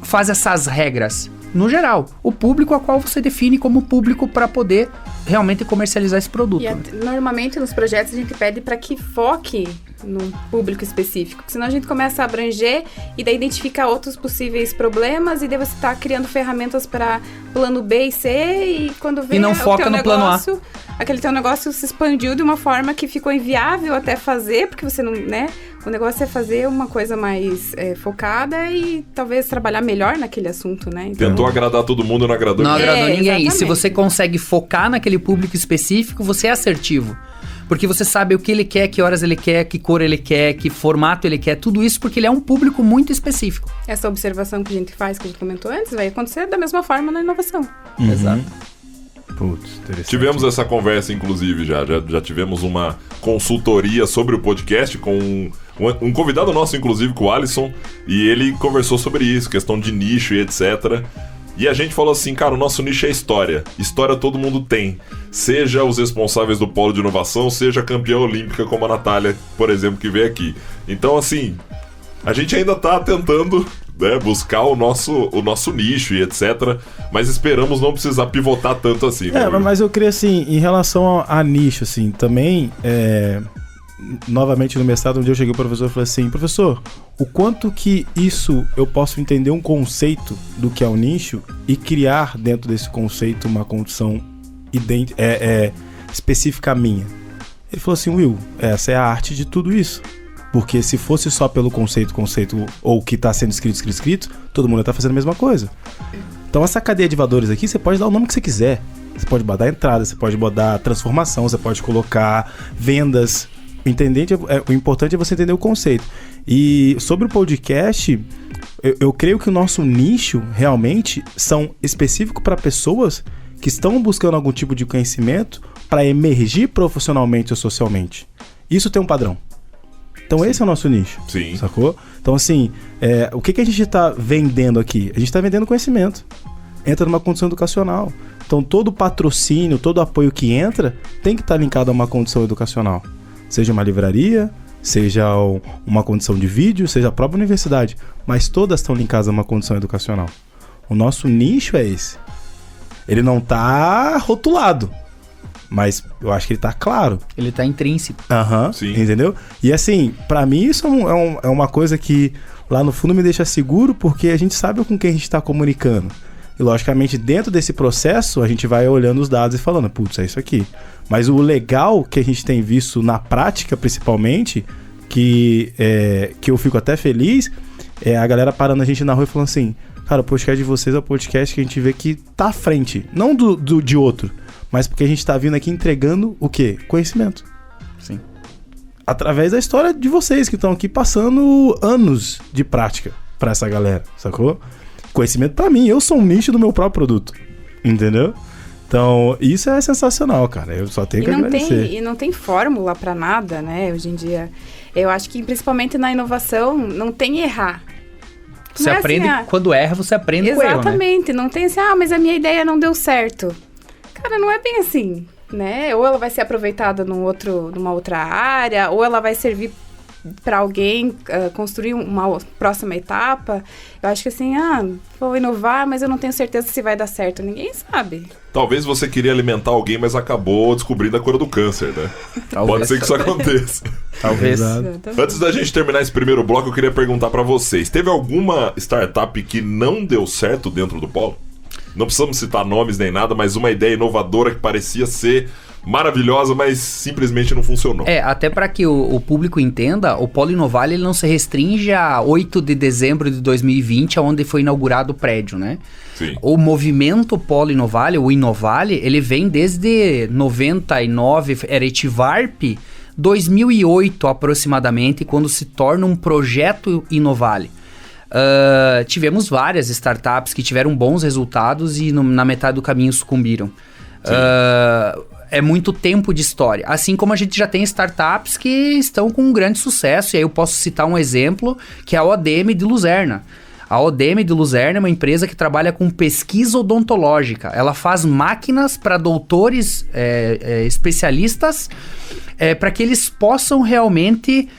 faz essas regras. no geral. O público a qual você define como público para poder realmente comercializar esse produto. E normalmente nos projetos a gente pede para que foque num público específico, senão a gente começa a abranger e daí identificar outros possíveis problemas e daí você tá criando ferramentas para plano B e C e quando vê e não foca no plano A. Aquele teu negócio se expandiu de uma forma que ficou inviável até fazer, porque você não, né? O negócio é fazer uma coisa mais focada e talvez trabalhar melhor naquele assunto, né? Então, tentou agradar todo mundo e não agradou ninguém. Não agradou ninguém. Exatamente. E se você consegue focar naquele público específico, você é assertivo. Porque você sabe o que ele quer, que horas ele quer, que cor ele quer, que formato ele quer, tudo isso porque ele é um público muito específico. Essa observação que a gente faz, que a gente comentou antes, vai acontecer da mesma forma na inovação. Exato. Putz, interessante. Tivemos essa conversa, inclusive, já tivemos uma consultoria sobre o podcast com um convidado nosso, inclusive, com o Alisson, e ele conversou sobre isso, questão de nicho e etc. E a gente falou assim, cara, o nosso nicho é história. História todo mundo tem. Seja os responsáveis do polo de inovação, seja a campeã olímpica como a Natália, por exemplo, que veio aqui. Então, assim, a gente ainda tá tentando, né, buscar o nosso nicho e etc. Mas esperamos não precisar pivotar tanto assim. Mas eu creio assim, em relação a nicho, assim, também, novamente no mestrado, um dia eu cheguei pro professor e falei assim, professor, o quanto que isso eu posso entender um conceito do que é o nicho e criar dentro desse conceito uma condição específica minha? Ele falou assim, Will, essa é a arte de tudo isso. Porque se fosse só pelo conceito, ou o que está sendo escrito, todo mundo está fazendo a mesma coisa. Então essa cadeia de valores aqui, você pode dar o nome que você quiser. Você pode botar entrada, você pode botar transformação, você pode colocar vendas. O importante é você entender o conceito. E sobre o podcast, eu creio que o nosso nicho realmente são específico para pessoas que estão buscando algum tipo de conhecimento para emergir profissionalmente ou socialmente. Isso tem um padrão. Então esse é o nosso nicho. Sim. Sacou? Então assim, o que a gente está vendendo aqui? A gente está vendendo conhecimento. Entra numa condição educacional. Então todo patrocínio, todo apoio que entra tem que estar linkado a uma condição educacional. Seja uma livraria, seja uma condição de vídeo, seja a própria universidade. Mas todas estão linkadas a uma condição educacional. O nosso nicho é esse. Ele não está rotulado, mas eu acho que ele está claro. Ele está intrínseco. Sim. Entendeu? E assim, pra mim isso é uma coisa que lá no fundo me deixa seguro, porque a gente sabe com quem a gente está comunicando. E logicamente dentro desse processo a gente vai olhando os dados e falando, putz, é isso aqui. Mas o legal que a gente tem visto na prática, principalmente, que eu fico até feliz, é a galera parando a gente na rua e falando assim, cara, o podcast de vocês é o podcast que a gente vê que tá à frente. Não de outro, mas porque a gente tá vindo aqui entregando o quê? Conhecimento. Sim. Através da história de vocês que estão aqui passando anos de prática pra essa galera, sacou? Conhecimento pra mim, eu sou um nicho do meu próprio produto, entendeu? Então, isso é sensacional, cara. Eu só tenho que agradecer. E não tem fórmula pra nada, né? Hoje em dia, eu acho que principalmente na inovação, não tem errar. Você aprende, assim, quando erra, você aprende com erro, né? Exatamente. Não tem assim, mas a minha ideia não deu certo. Cara, não é bem assim, né? Ou ela vai ser aproveitada numa outra área, ou ela vai servir para alguém construir uma próxima etapa. Eu acho que assim, vou inovar, mas eu não tenho certeza se vai dar certo. Ninguém sabe. Talvez você queria alimentar alguém, mas acabou descobrindo a cura do câncer, né? Pode ser que isso aconteça. Talvez. Antes da gente terminar esse primeiro bloco, eu queria perguntar para vocês. Teve alguma startup que não deu certo dentro do polo? Não precisamos citar nomes nem nada, mas uma ideia inovadora que parecia ser maravilhosa, mas simplesmente não funcionou. Até para que o público entenda, o Polo Inovale ele não se restringe a 8 de dezembro de 2020, onde foi inaugurado o prédio, né? Sim. O movimento Polo Inovale, o Inovale, ele vem desde 99, era Etivarp, 2008 aproximadamente, quando se torna um projeto Inovale. Tivemos várias startups que tiveram bons resultados e na metade do caminho sucumbiram. É muito tempo de história. Assim como a gente já tem startups que estão com um grande sucesso. E aí eu posso citar um exemplo, que é a ODM de Luzerna. A ODM de Luzerna é uma empresa que trabalha com pesquisa odontológica. Ela faz máquinas para doutores especialistas para que eles possam realmente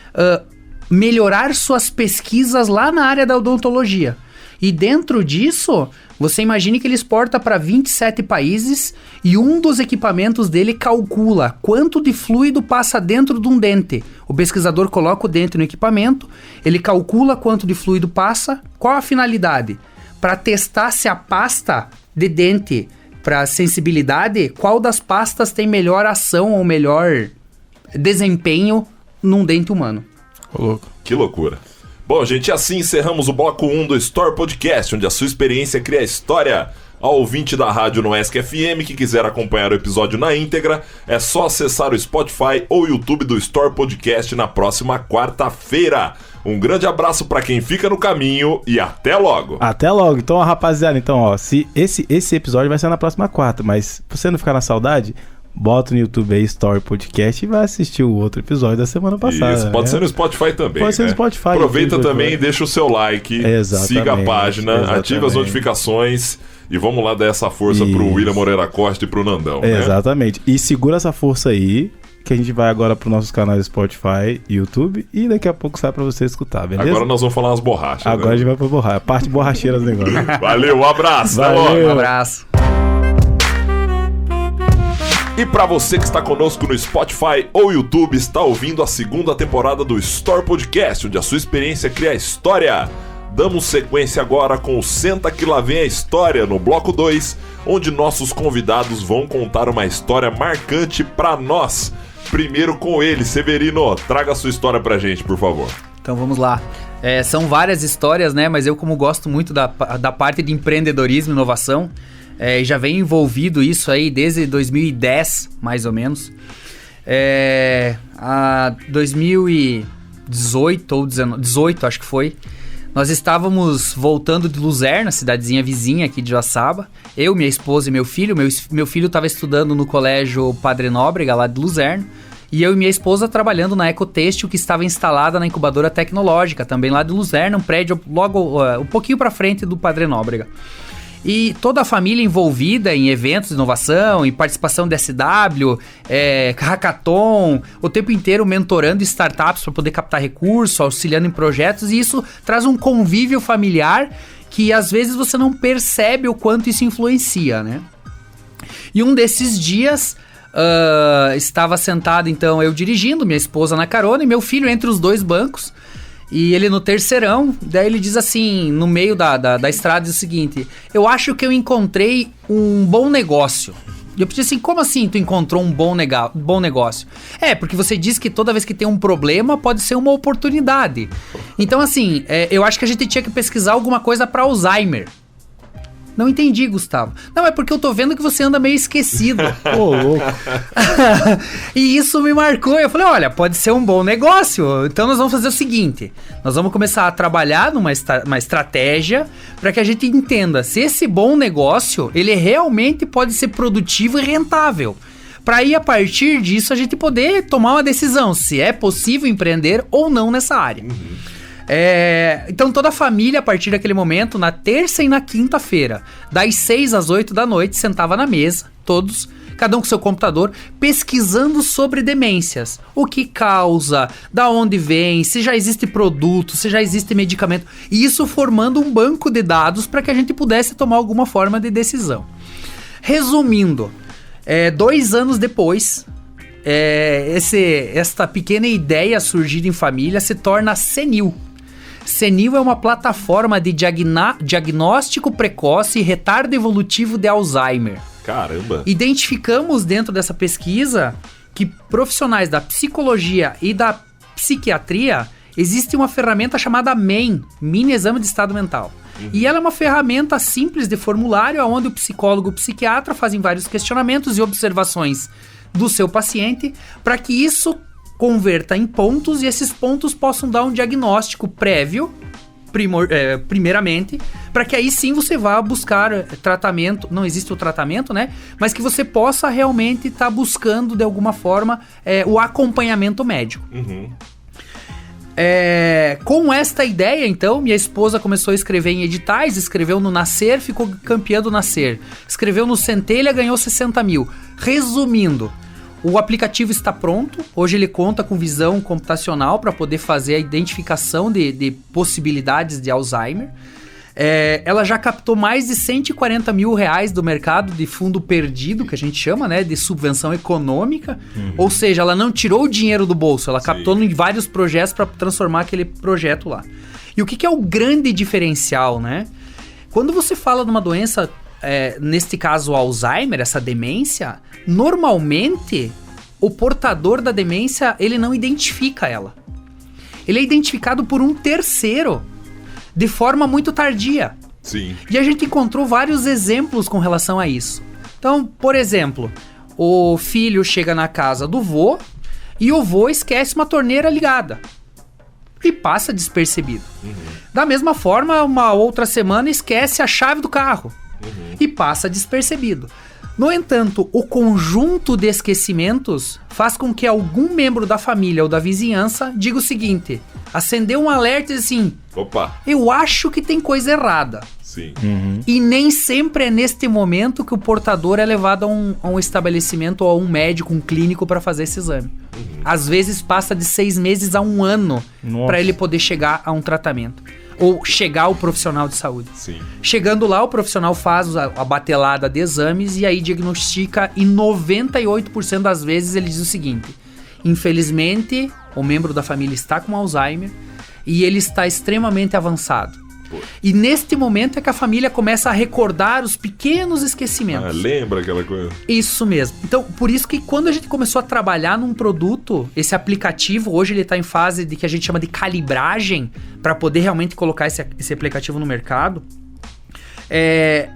melhorar suas pesquisas lá na área da odontologia. E dentro disso, você imagine que ele exporta para 27 países e um dos equipamentos dele calcula quanto de fluido passa dentro de um dente. O pesquisador coloca o dente no equipamento, ele calcula quanto de fluido passa. Qual a finalidade? Para testar se a pasta de dente para sensibilidade, qual das pastas tem melhor ação ou melhor desempenho num dente humano. Louco. Que loucura. Bom, gente, assim encerramos o bloco 1 do Store Podcast, onde a sua experiência cria história. Ao ouvinte da rádio no ESC FM que quiser acompanhar o episódio na íntegra, é só acessar o Spotify ou o YouTube do Store Podcast na próxima quarta-feira. Um grande abraço pra quem fica no caminho e até logo. Até logo. Então, ó, rapaziada, se esse episódio vai ser na próxima quarta, mas pra você não ficar na saudade, bota no YouTube aí Story Podcast e vai assistir o outro episódio da semana passada. Isso, pode ser no Spotify também. Pode ser no Spotify. Aproveita também e deixa o seu like, siga a página, ativa as notificações e vamos lá dar essa força pro William Moreira Costa e pro Nandão. Né? Exatamente. E segura essa força aí, que a gente vai agora para os nossos canais Spotify e YouTube e daqui a pouco sai para você escutar, beleza? Agora nós vamos falar umas borrachas. Agora a gente vai para borracha, a parte borracheira do negócio. Valeu, um abraço. Valeu. Um abraço. E para você que está conosco no Spotify ou YouTube, está ouvindo a segunda temporada do Store Podcast, onde a sua experiência cria história. Damos sequência agora com o Senta Que Lá Vem a História, no bloco 2, onde nossos convidados vão contar uma história marcante para nós. Primeiro com ele, Severino, traga a sua história pra gente, por favor. Então vamos lá. São várias histórias, né? Mas eu, como gosto muito da parte de empreendedorismo e inovação, já venho envolvido isso aí desde 2010, mais ou menos. 2018 ou 18, acho que foi. Nós estávamos voltando de Luzerna, cidadezinha vizinha aqui de Joaçaba. Eu, minha esposa e meu filho. Meu filho estava estudando no colégio Padre Nóbrega, lá de Luzerna. E eu e minha esposa trabalhando na Ecotêxtil, que estava instalada na incubadora tecnológica, também lá de Luzerna, um prédio logo um pouquinho para frente do Padre Nóbrega. E toda a família envolvida em eventos de inovação, em participação de SW, hackathon, o tempo inteiro mentorando startups para poder captar recursos, auxiliando em projetos, e isso traz um convívio familiar que às vezes você não percebe o quanto isso influencia, né? E um desses dias, estava sentado então eu dirigindo, minha esposa na carona e meu filho entre os dois bancos. E ele no terceirão, daí ele diz assim, no meio da estrada, diz o seguinte: eu acho que eu encontrei um bom negócio. E eu pedi assim, como assim tu encontrou um bom negócio? Porque você diz que toda vez que tem um problema pode ser uma oportunidade. Então assim, eu acho que a gente tinha que pesquisar alguma coisa para Alzheimer. Não entendi, Gustavo. Não, é porque eu tô vendo que você anda meio esquecido. Ô, louco. E isso me marcou. Eu falei, olha, pode ser um bom negócio. Então nós vamos fazer o seguinte. Nós vamos começar a trabalhar numa estratégia para que a gente entenda se esse bom negócio, ele realmente pode ser produtivo e rentável. Para aí, a partir disso, a gente poder tomar uma decisão se é possível empreender ou não nessa área. Então toda a família, a partir daquele momento, na terça e na quinta-feira, das 6 às 8 da noite, sentava na mesa, todos, cada um com seu computador, pesquisando sobre demências. O que causa, da onde vem, se já existe produto, se já existe medicamento. E isso formando um banco de dados para que a gente pudesse tomar alguma forma de decisão. Resumindo, 2 anos depois, esta pequena ideia surgida em família se torna Senil. Senil é uma plataforma de diagnóstico precoce e retardo evolutivo de Alzheimer. Caramba! Identificamos dentro dessa pesquisa que profissionais da psicologia e da psiquiatria, existe uma ferramenta chamada MEM, Mini Exame de Estado Mental. E ela é uma ferramenta simples de formulário, onde o psicólogo e o psiquiatra fazem vários questionamentos e observações do seu paciente, para que isso converta em pontos e esses pontos possam dar um diagnóstico prévio, primeiramente, para que aí sim você vá buscar tratamento. Não existe o tratamento, né? Mas que você possa realmente estar buscando, de alguma forma, o acompanhamento médico. Com esta ideia, então, minha esposa começou a escrever em editais, escreveu no Nascer, ficou campeã do Nascer. Escreveu no Centelha, ganhou 60 mil. Resumindo, o aplicativo está pronto, hoje ele conta com visão computacional para poder fazer a identificação de possibilidades de Alzheimer. ela já captou mais de 140 mil reais do mercado de fundo perdido, que a gente chama, né, de subvenção econômica. Ou seja, ela não tirou o dinheiro do bolso, ela captou em vários projetos para transformar aquele projeto lá. E o que é o grande diferencial, né? Quando você fala de uma doença, neste caso Alzheimer, essa demência, normalmente o portador da demência, ele não identifica ela. Ele é identificado por um terceiro, de forma muito tardia. Sim. E a gente encontrou vários exemplos com relação a isso. Então, por exemplo, o filho chega na casa do vô e o vô esquece uma torneira ligada. E passa despercebido. Da mesma forma, uma outra semana esquece a chave do carro. E passa despercebido. No entanto, o conjunto de esquecimentos faz com que algum membro da família ou da vizinhança diga o seguinte: acendeu um alerta e diz assim: opa, eu acho que tem coisa errada. Sim. E nem sempre é neste momento que o portador é levado a um estabelecimento ou a um médico, um clínico para fazer esse exame. Às vezes passa de 6 meses a 1 ano para ele poder chegar a um tratamento. Ou chegar ao profissional de saúde. Sim. Chegando lá, o profissional faz a batelada de exames e aí diagnostica, e 98% das vezes ele diz o seguinte: infelizmente, o membro da família está com Alzheimer e ele está extremamente avançado. E neste momento é que a família começa a recordar os pequenos esquecimentos. Lembra aquela coisa? Isso mesmo. Então, por isso que quando a gente começou a trabalhar num produto, esse aplicativo, hoje ele está em fase de que a gente chama de calibragem, para poder realmente colocar esse aplicativo no mercado,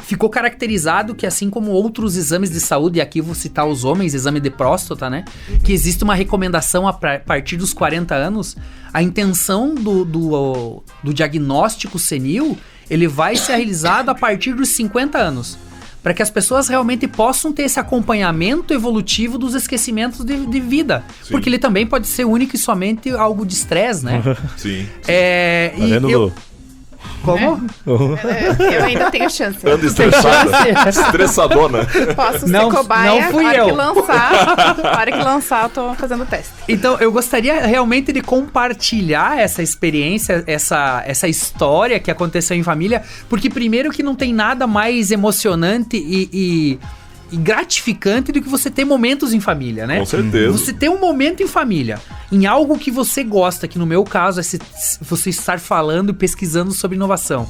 ficou caracterizado que, assim como outros exames de saúde, e aqui vou citar os homens, exame de próstata, né? Que existe uma recomendação a partir dos 40 anos. A intenção do diagnóstico senil, ele vai ser realizado a partir dos 50 anos. Para que as pessoas realmente possam ter esse acompanhamento evolutivo dos esquecimentos de vida. Sim. Porque ele também pode ser único e somente algo de estresse, né? Sim. Tá vendo, Lu? Como? Eu ainda tenho chance. Anda estressada. Estressadona. Posso ser cobaia. Não fui eu. Na hora que lançar, eu tô fazendo o teste. Então, eu gostaria realmente de compartilhar essa experiência, essa história que aconteceu em família, porque primeiro que não tem nada mais emocionante e gratificante do que você ter momentos em família, né? Com certeza. Você ter um momento em família, em algo que você gosta, que no meu caso é você estar falando e pesquisando sobre inovação.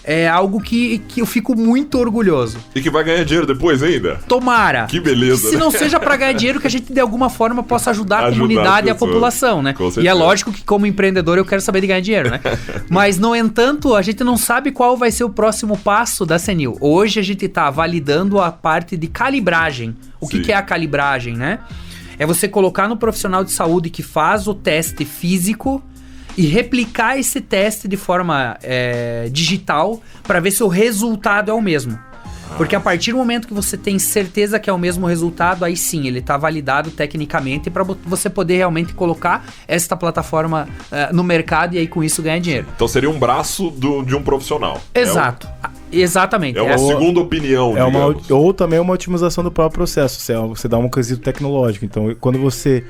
É algo que eu fico muito orgulhoso. E que vai ganhar dinheiro depois ainda? Tomara. Que beleza. Se não seja para ganhar dinheiro, que a gente de alguma forma possa ajudar a comunidade e a população, né? E é lógico que como empreendedor eu quero saber de ganhar dinheiro, né? Mas, no entanto, a gente não sabe qual vai ser o próximo passo da Senil. Hoje a gente tá validando a parte de calibragem. O que é a calibragem, né? É você colocar no profissional de saúde que faz o teste físico e replicar esse teste de forma digital para ver se o resultado é o mesmo. Porque a partir do momento que você tem certeza que é o mesmo resultado, aí sim, ele está validado tecnicamente para você poder realmente colocar esta plataforma no mercado e aí com isso ganhar dinheiro. Então seria um braço de um profissional. Exato. Exatamente. É uma segunda opinião, digamos. Ou também uma otimização do próprio processo. Você dá um quesito tecnológico. Então, quando você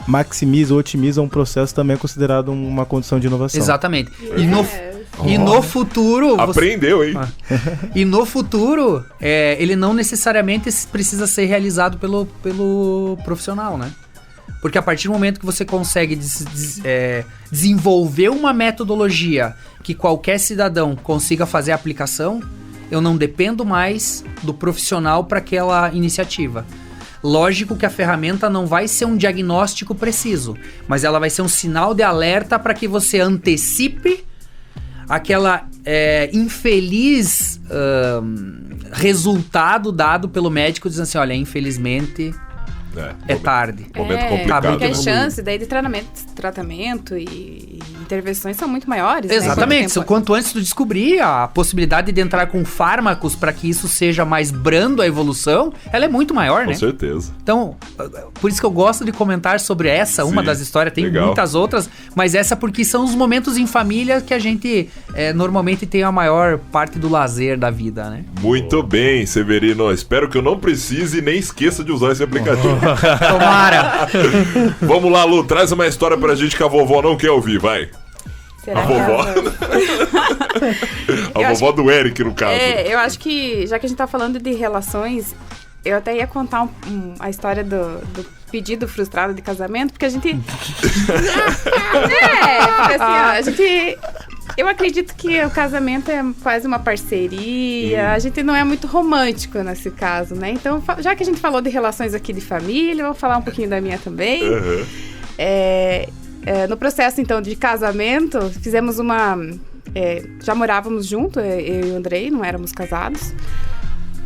maximiza ou otimiza um processo, também é considerado uma condição de inovação. Exatamente. E no futuro... Aprendeu, hein? E no futuro, ele não necessariamente precisa ser realizado pelo profissional, né? Porque a partir do momento que você consegue desenvolver uma metodologia que qualquer cidadão consiga fazer a aplicação, eu não dependo mais do profissional para aquela iniciativa. Lógico que a ferramenta não vai ser um diagnóstico preciso, mas ela vai ser um sinal de alerta para que você antecipe aquela infeliz resultado dado pelo médico dizendo assim, olha, infelizmente é tarde. Momento complicado. Porque as chances daí de tratamento e intervenções são muito maiores. Exatamente. Né? Quanto antes tu descobrir a possibilidade de entrar com fármacos para que isso seja mais brando a evolução, ela é muito maior, né? Com certeza. Então, por isso que eu gosto de comentar sobre essa, uma das histórias. Tem muitas outras, mas essa porque são os momentos em família que a gente normalmente tem a maior parte do lazer da vida, né? Muito bem, Severino. Espero que eu não precise nem esqueça de usar esse aplicativo. Tomara! Vamos lá, Lu, traz uma história pra gente que a vovó não quer ouvir, vai. Será A que vovó. A Eu vovó do Eric, no caso. Eu acho que, já que a gente tá falando de relações, eu até ia contar a história do pedido frustrado de casamento, porque a gente... porque assim, ó, a gente... Eu acredito que o casamento é quase uma parceria, a gente não é muito romântico nesse caso, né? Então, já que a gente falou de relações aqui de família, eu vou falar um pouquinho da minha também. Uhum. No processo, então, de casamento, fizemos já morávamos juntos, eu e o Andrei, não éramos casados.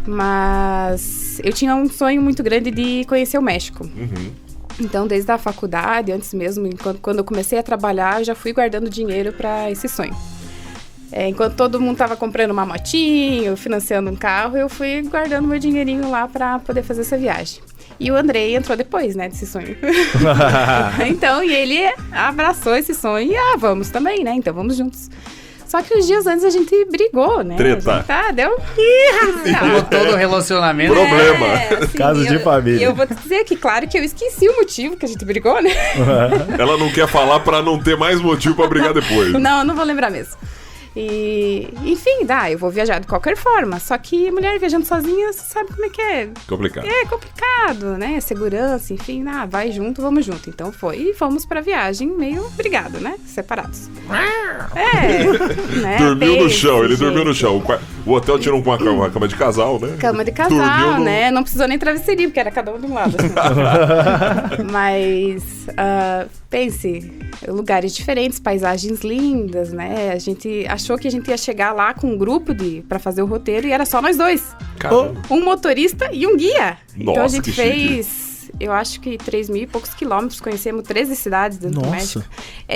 Mas eu tinha um sonho muito grande de conhecer o México. Uhum. Então, desde a faculdade, antes mesmo, quando eu comecei a trabalhar, eu já fui guardando dinheiro para esse sonho. Enquanto todo mundo estava comprando uma motinho, financiando um carro, eu fui guardando meu dinheirinho lá para poder fazer essa viagem. E o Andrei entrou depois, né, desse sonho. Então, e ele abraçou esse sonho e, vamos também, né, então vamos juntos. Só que uns dias antes a gente brigou, né? Treta. Deu... Como todo relacionamento. Problema. Assim, Caso de família. E eu vou te dizer que, claro, que eu esqueci o motivo que a gente brigou, né? Ela não quer falar pra não ter mais motivo pra brigar depois. Não vou lembrar mesmo. E, enfim, eu vou viajar de qualquer forma. Só que mulher viajando sozinha, você sabe como é que é. Complicado. É complicado, né? Segurança, enfim, vai junto, vamos junto. Então foi e fomos pra viagem meio brigado, né? Separados. Né? Dormiu no chão, ele gente. dormiu no chão. O hotel tinha uma cama de casal, né? Cama de casal, Dormiu né? Não precisou nem travesseirinho, porque era cada um de um lado. Assim. Mas, pense, lugares diferentes, paisagens lindas, né? A gente achou que a gente ia chegar lá com um grupo pra fazer o roteiro e era só nós dois. Caramba. Um motorista e um guia. Então a Nossa, gente que fez, eu acho que 3.000 e poucos quilômetros, conhecemos 13 cidades dentro do Nossa. México.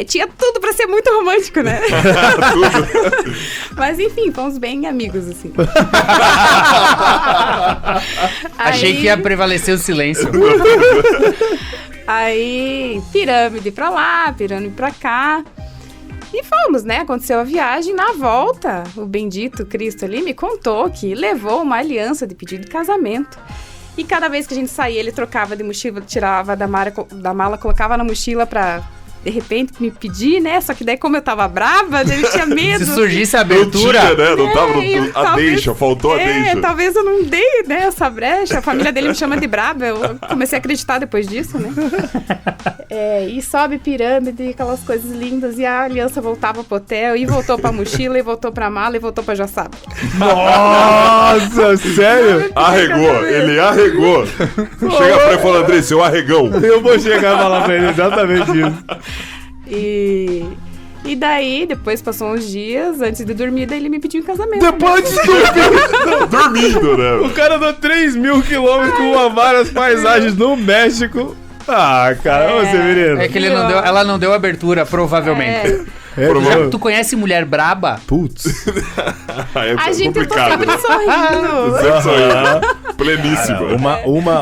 Tinha tudo pra ser muito romântico, né? Tudo. Mas enfim, fomos bem amigos, assim. Achei que ia prevalecer o silêncio. Aí, pirâmide pra lá, pirâmide pra cá. E fomos, né? Aconteceu a viagem. Na volta, o bendito Cristo ali me contou que levou uma aliança de pedido de casamento. E cada vez que a gente saía, ele trocava de mochila, tirava da mala, colocava na mochila pra, de repente, me pedir, né? Só que daí, como eu tava brava, ele tinha medo. Se surgisse a Não abertura. tinha, né? Não tava e a deixa, faltou a deixa. Talvez eu não dei, né, essa brecha. A família dele me chama de braba. Eu comecei a acreditar depois disso, né? E sobe pirâmide, aquelas coisas lindas. E a aliança voltava pro hotel, e voltou pra mochila, e voltou pra mala, e voltou pra Joaçaba. Nossa, sério? Arregou, ele arregou. Chega pra ele e fala, Andrei, seu arregão. Eu vou chegar e falar pra ele exatamente isso. E daí, depois passou uns dias, antes de dormir, daí ele me pediu em casamento. Depois de Dormindo, né? o cara andou 3.000 quilômetros com várias paisagens no México. Cara, ô Severino. É que ela não deu abertura, provavelmente. Já, tu conhece mulher braba? Putz. A gente tá complicado, sempre né? sorrindo. Sempre sorrindo. Pleníssima.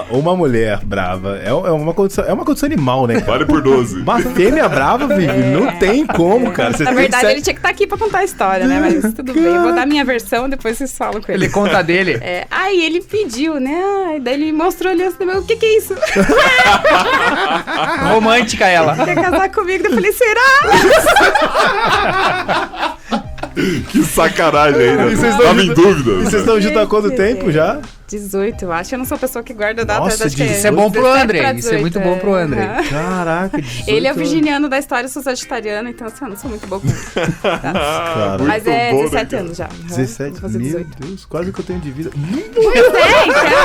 Uma mulher brava é uma condição animal, né? Vale por 12. Uma fêmea brava, Vivi, não tem como, cara. Você Na tem verdade, que ele tinha que estar aqui pra contar a história, né? Mas tudo bem, eu vou dar minha versão, depois vocês falam com ele. Ele conta dele. Aí ele pediu, né? Daí ele mostrou ali assim, o que é isso? Romântica ela. Quer casar comigo? Eu falei, será? Que sacanagem ainda. E vocês Tava em dúvida. E vocês estão juntos há quanto tempo já? 18, eu acho. Eu não sou pessoa que guarda data. Nossa, acho que Isso é bom pro 17 André. pra Isso é muito bom pro André. Aham. Caraca, 18 Ele é o anos. virginiano da história, eu sou sagitariana, então assim, eu não sou muito boa com isso. Cara, Mas é bom, né, 17 cara? anos já. Aham, 17, vou fazer meu 18. Deus, quase que eu tenho de vida. Então,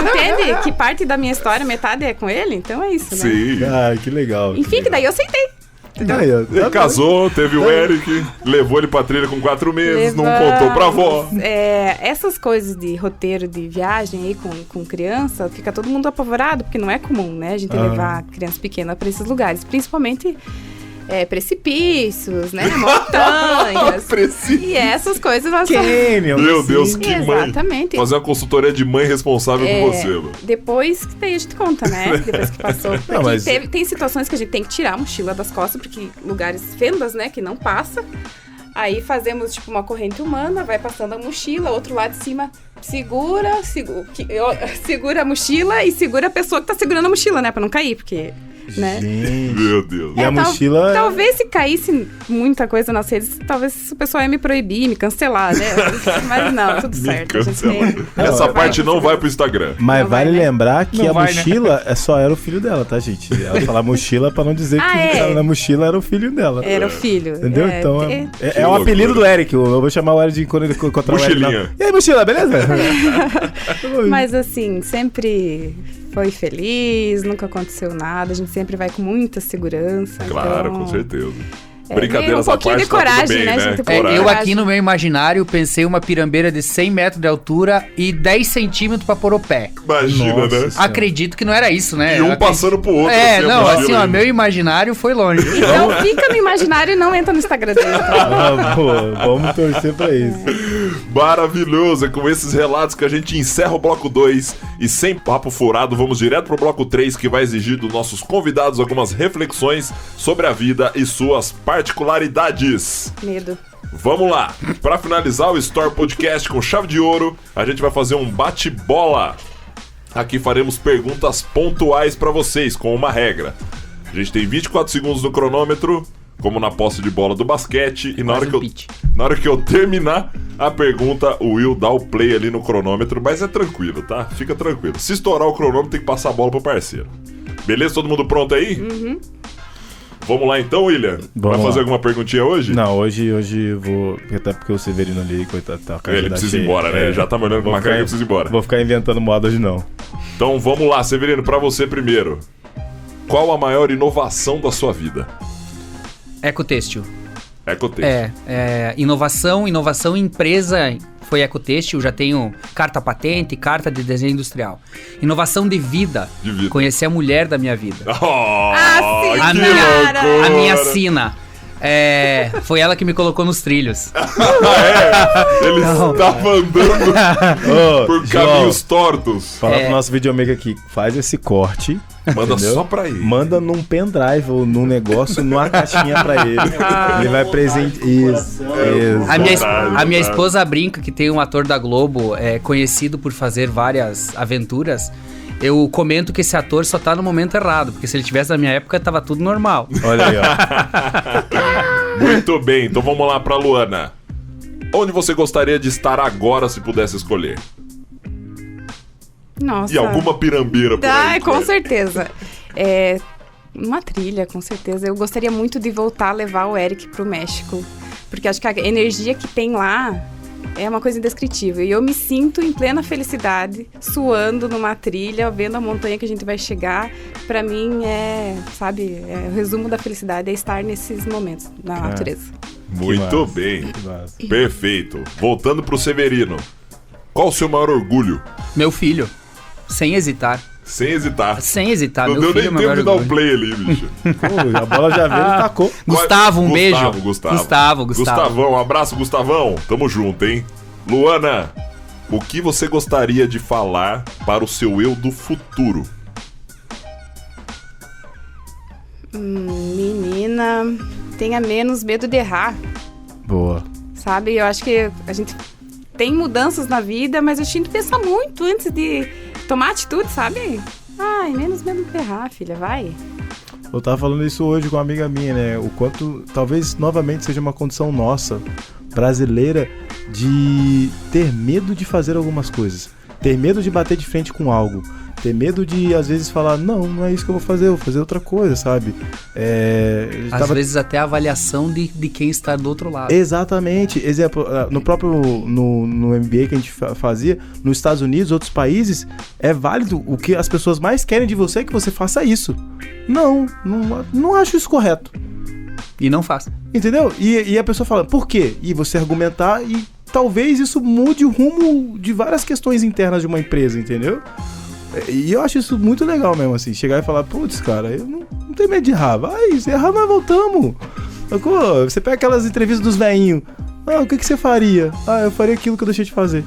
entende? Que parte da minha história, metade é com ele, então é isso, né? Sim. Cara, que legal. Enfim, que daí eu aceitei. Aí, ó, Ele tá casou, teve o Eric, levou ele pra trilha com 4 meses, não Levamos. contou pra avó. Essas coisas de roteiro de viagem aí com criança, fica todo mundo apavorado, porque não é comum, né? A gente levar criança pequena pra esses lugares. Principalmente precipícios, né? Montanhas. Precipício. E essas coisas nós Canyon, Meu assim. Deus, que mãe. Exatamente. Fazer uma consultoria de mãe responsável por você, Lu. Depois que daí a gente conta, né? Depois que passou. Porque mas- tem situações que a gente tem que tirar a mochila das costas, porque lugares fendas, né? Que não passa. Aí fazemos tipo uma corrente humana, vai passando a mochila, outro lado de cima segura a mochila e segura a pessoa que tá segurando a mochila, né? Pra não cair, porque né? Gente. Meu Deus. E a mochila... Talvez se caísse muita coisa nas redes, talvez o pessoal ia me proibir, me cancelar, né? Mas não, tudo certo. Essa parte não vai pro Instagram. Mas Não vale vai, né? lembrar que Não a vai, mochila só era o filho dela, tá, gente? Ela fala mochila pra não dizer que o que tava na mochila era o filho dela. Era o filho. Entendeu? Então é o loucura. apelido do Eric. Eu vou chamar o Eric de quando ele encontrar o Eric. Mochilinha. E aí, mochila, beleza? Mas assim, sempre foi feliz, nunca aconteceu nada, a gente sempre vai com muita segurança. Claro, então, com certeza. é, Brincadeiras um à pouquinho parte, de coragem, tá tudo bem, né, né? gente? Um Coragem. Eu aqui no meu imaginário pensei uma pirambeira de 100 metros de altura e 10 centímetros pra pôr o pé. Imagina, Nossa. né? Acredito que não era isso, né? E Eu um acredito- passando pro outro. É, assim, a não, mochila assim, ó, ainda. meu imaginário foi longe. Então fica no imaginário e não entra no Instagram dele. Ah, pô, vamos torcer pra isso. Maravilhoso, é com esses relatos que a gente encerra o bloco 2 e sem papo furado vamos direto pro bloco 3 que vai exigir dos nossos convidados algumas reflexões sobre a vida e suas particularidades. Medo. Vamos lá, para finalizar o Store Podcast com chave de ouro, a gente vai fazer um bate-bola. Aqui faremos perguntas pontuais para vocês com uma regra. A gente tem 24 segundos no cronômetro, como na posse de bola do basquete, e na hora, na hora que eu terminar a pergunta, o Will dá o play ali no cronômetro, mas é tranquilo, tá? Fica tranquilo. Se estourar o cronômetro, tem que passar a bola pro parceiro. Beleza? Todo mundo pronto aí? Uhum. Vamos lá então, William? Vamos Vai fazer lá. alguma perguntinha hoje? Não, hoje eu vou... Até porque o Severino ali, coitado, tá com a Ele agenda precisa ir cheia. embora, né? Ele já tá me olhando com Vou uma cara que ficar- precisa ir embora. Vou ficar inventando moda hoje não. Então vamos lá, Severino, pra você primeiro. Qual a maior inovação da sua vida? Ecotêxtil. Ecotexto. Inovação em empresa foi Ecotêxtil, já tenho carta patente, carta de desenho industrial. Inovação de vida. De vida. Conhecer a mulher da minha vida. Oh, sim, que A loucura! minha sina. Foi ela que me colocou nos trilhos. Ele estava andando Ô, por João, caminhos tortos. Falar pro nosso videomaker aqui, faz esse corte. Manda entendeu? só pra ele. Manda num pendrive ou num negócio, numa caixinha pra ele. Ele vai presentear. Isso. A minha, Verdade, a minha verdade. esposa brinca que tem um ator da Globo conhecido por fazer várias aventuras. Eu comento que esse ator só tá no momento errado, porque se ele tivesse na minha época, tava tudo normal. Olha aí, ó. Muito bem, então vamos lá pra Luana. Onde você gostaria de estar agora se pudesse escolher? Nossa. E alguma pirambeira por aí? Com certeza. Uma trilha, com certeza. Eu gostaria muito de voltar a levar o Eric pro México. Porque acho que a energia que tem lá é uma coisa indescritível. E eu me sinto em plena felicidade, suando numa trilha, vendo a montanha que a gente vai chegar. Pra mim o resumo da felicidade é estar nesses momentos na natureza. Muito massa. bem. Que massa. Perfeito. Voltando pro Severino. Qual o seu maior orgulho? Meu filho, sem hesitar. Sem hesitar. Sem hesitar, Não meu deu filho nem é meu tempo de maior dar o orgulho. play ali, bicho. Pô, a bola já veio e tacou. Gustavo, um beijo. Gustavo. Gustavo. Gustavão, um abraço, Gustavão. Tamo junto, hein? Luana, o que você gostaria de falar para o seu eu do futuro? Menina, tenha menos medo de errar. Boa. Sabe? Eu acho que a gente tem mudanças na vida, mas a gente pensa muito antes de tomar atitude, sabe? Ai, menos medo de errar, filha, vai. Eu tava falando isso hoje com uma amiga minha, né? O quanto talvez novamente seja uma condição nossa, brasileira, de ter medo de fazer algumas coisas. Ter medo de bater de frente com algo. Ter medo de, às vezes, falar, não é isso que eu vou fazer outra coisa, sabe? Às vezes até a avaliação de quem está do outro lado. Exatamente. Exemplo, no próprio no MBA que a gente fazia, nos Estados Unidos, outros países, é válido. O que as pessoas mais querem de você é que você faça isso. Não acho isso correto. E não faz. Entendeu? E a pessoa fala, por quê? E você argumentar e talvez isso mude o rumo de várias questões internas de uma empresa, entendeu? E eu acho isso muito legal mesmo, assim, chegar e falar, putz, cara, eu não tenho medo de errar, vai, se errar nós voltamos. Você pega aquelas entrevistas dos velhinhos, o que você faria? Eu faria aquilo que eu deixei de fazer.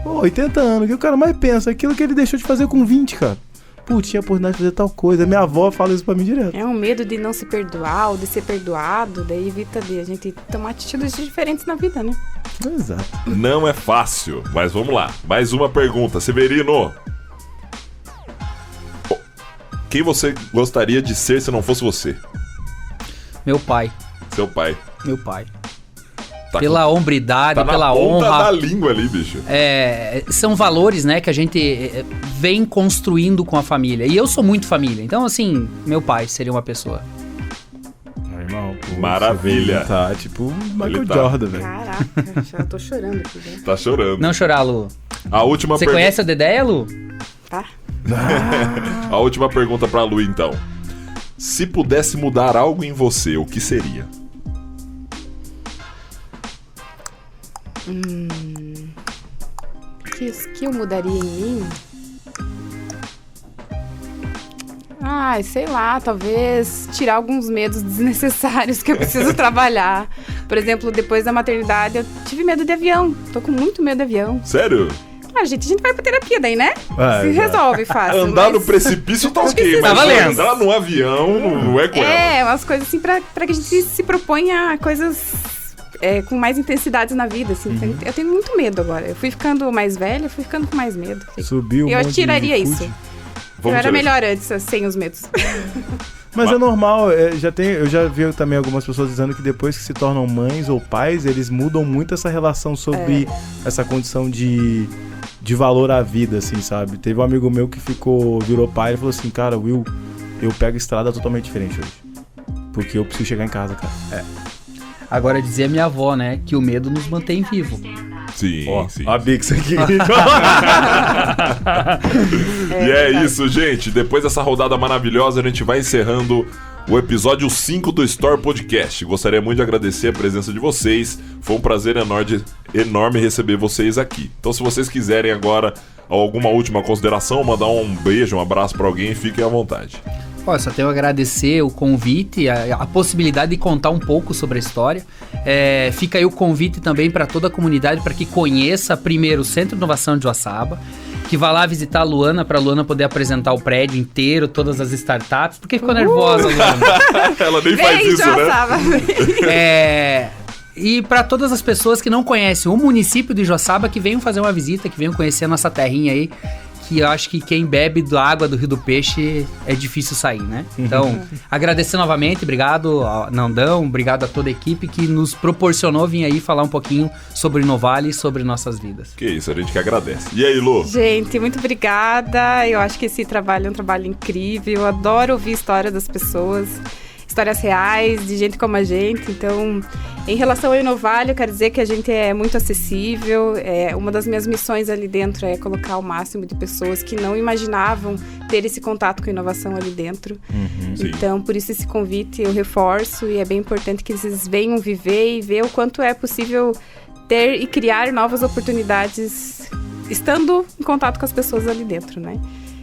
80 anos, o que o cara mais pensa? Aquilo que ele deixou de fazer com 20, cara. Putz, tinha a oportunidade de fazer tal coisa, minha avó fala isso pra mim direto. É um medo de não se perdoar ou de ser perdoado, daí evita de a gente tomar atitudes diferentes na vida, né? Exato. Não é fácil, mas vamos lá. Mais uma pergunta, Severino. quem você gostaria de ser se não fosse você? Meu pai. Seu pai. Meu pai. Tá Pela hombridade, pela honra. Tá na ponta da língua ali, bicho. São valores, né, que a gente vem construindo com a família. E eu sou muito família. Então, assim, meu pai seria uma pessoa. Irmão, pô, maravilha. Tá tipo Michael Tá. Jordan, velho. Caraca, já tô chorando aqui, né? Tá chorando. Não chorar, Lu. A última Você conhece a Dedéia, Lu? Tá. A última pergunta pra Lu, então. Se pudesse mudar algo em você, o que seria? Que eu mudaria em mim? Ai, sei lá, talvez tirar alguns medos desnecessários que eu preciso trabalhar. Por exemplo, depois da maternidade, eu tive medo de avião. Tô com muito medo de avião. Sério? Ah, gente, a gente vai pra terapia daí, né? Vai, Se vai. resolve fácil. Andar mas- no precipício tá ok, precisa. mas Tá valendo. andar no avião não é com ela. É, umas coisas assim pra que a gente se proponha coisas com mais intensidades na vida, assim. Eu tenho muito medo agora. Eu fui ficando mais velha, fui ficando com mais medo. Subiu um Eu monte de tiraria food. isso. Vamos eu era tirar melhor antes, sem os medos. Mas é normal, eu já vi também algumas pessoas dizendo que depois que se tornam mães ou pais, eles mudam muito essa relação sobre essa condição de valor à vida, assim, sabe? Teve um amigo meu que virou pai e falou assim, cara, Will, eu pego estrada totalmente diferente hoje. Porque eu preciso chegar em casa, cara. Agora, dizia minha avó, né, que o medo nos mantém vivo. Sim, Ó, sim. a Bix aqui. E é isso, gente. Depois dessa rodada maravilhosa, a gente vai encerrando o episódio 5 do Store Podcast. Gostaria muito de agradecer a presença de vocês. Foi um prazer enorme receber vocês aqui. Então, se vocês quiserem agora alguma última consideração, mandar um beijo, um abraço pra alguém, fiquem à vontade. Ó, só tenho a agradecer o convite, a possibilidade de contar um pouco sobre a história. Fica aí o convite também para toda a comunidade para que conheça primeiro o Centro de Inovação de Joaçaba, que vá lá visitar a Luana, para a Luana poder apresentar o prédio inteiro, todas as startups. Por que ficou nervosa, Luana? Ela nem faz Vem, isso, né? Joaçaba. E para todas as pessoas que não conhecem o município de Joaçaba, que venham fazer uma visita, que venham conhecer a nossa terrinha aí, que eu acho que quem bebe da água do Rio do Peixe é difícil sair, né? Então, agradecer novamente, obrigado ao Nandão, obrigado a toda a equipe que nos proporcionou vir aí falar um pouquinho sobre Inovale e sobre nossas vidas. Que isso, a gente que agradece. E aí, Lu? Gente, muito obrigada. Eu acho que esse trabalho é um trabalho incrível. Eu adoro ouvir histórias das pessoas, histórias reais, de gente como a gente. Então, em relação ao Inovale, eu quero dizer que a gente é muito acessível. Uma das minhas missões ali dentro é colocar o máximo de pessoas que não imaginavam ter esse contato com a inovação ali dentro. Sim. Então, por isso esse convite eu reforço, e é bem importante que vocês venham viver e ver o quanto é possível ter e criar novas oportunidades estando em contato com as pessoas ali dentro, né?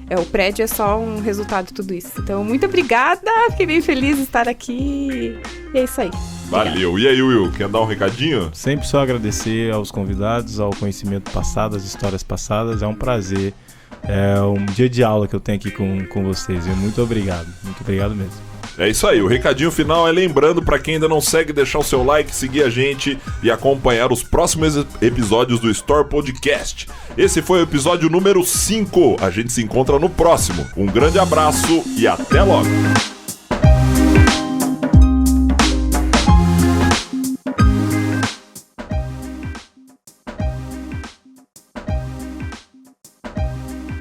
O prédio é só um resultado de tudo isso. Então, muito obrigada, fiquei bem feliz de estar aqui. E é isso aí. Valeu. E aí, Will, quer dar um recadinho? Sempre só agradecer aos convidados, ao conhecimento passado, às histórias passadas. É um prazer. É um dia de aula que eu tenho aqui com vocês. E muito obrigado mesmo. É isso aí, o recadinho final é lembrando pra quem ainda não segue, deixar o seu like, seguir a gente e acompanhar os próximos episódios do Store Podcast. Esse foi o episódio número 5. A gente se encontra no próximo. Um grande abraço e até logo.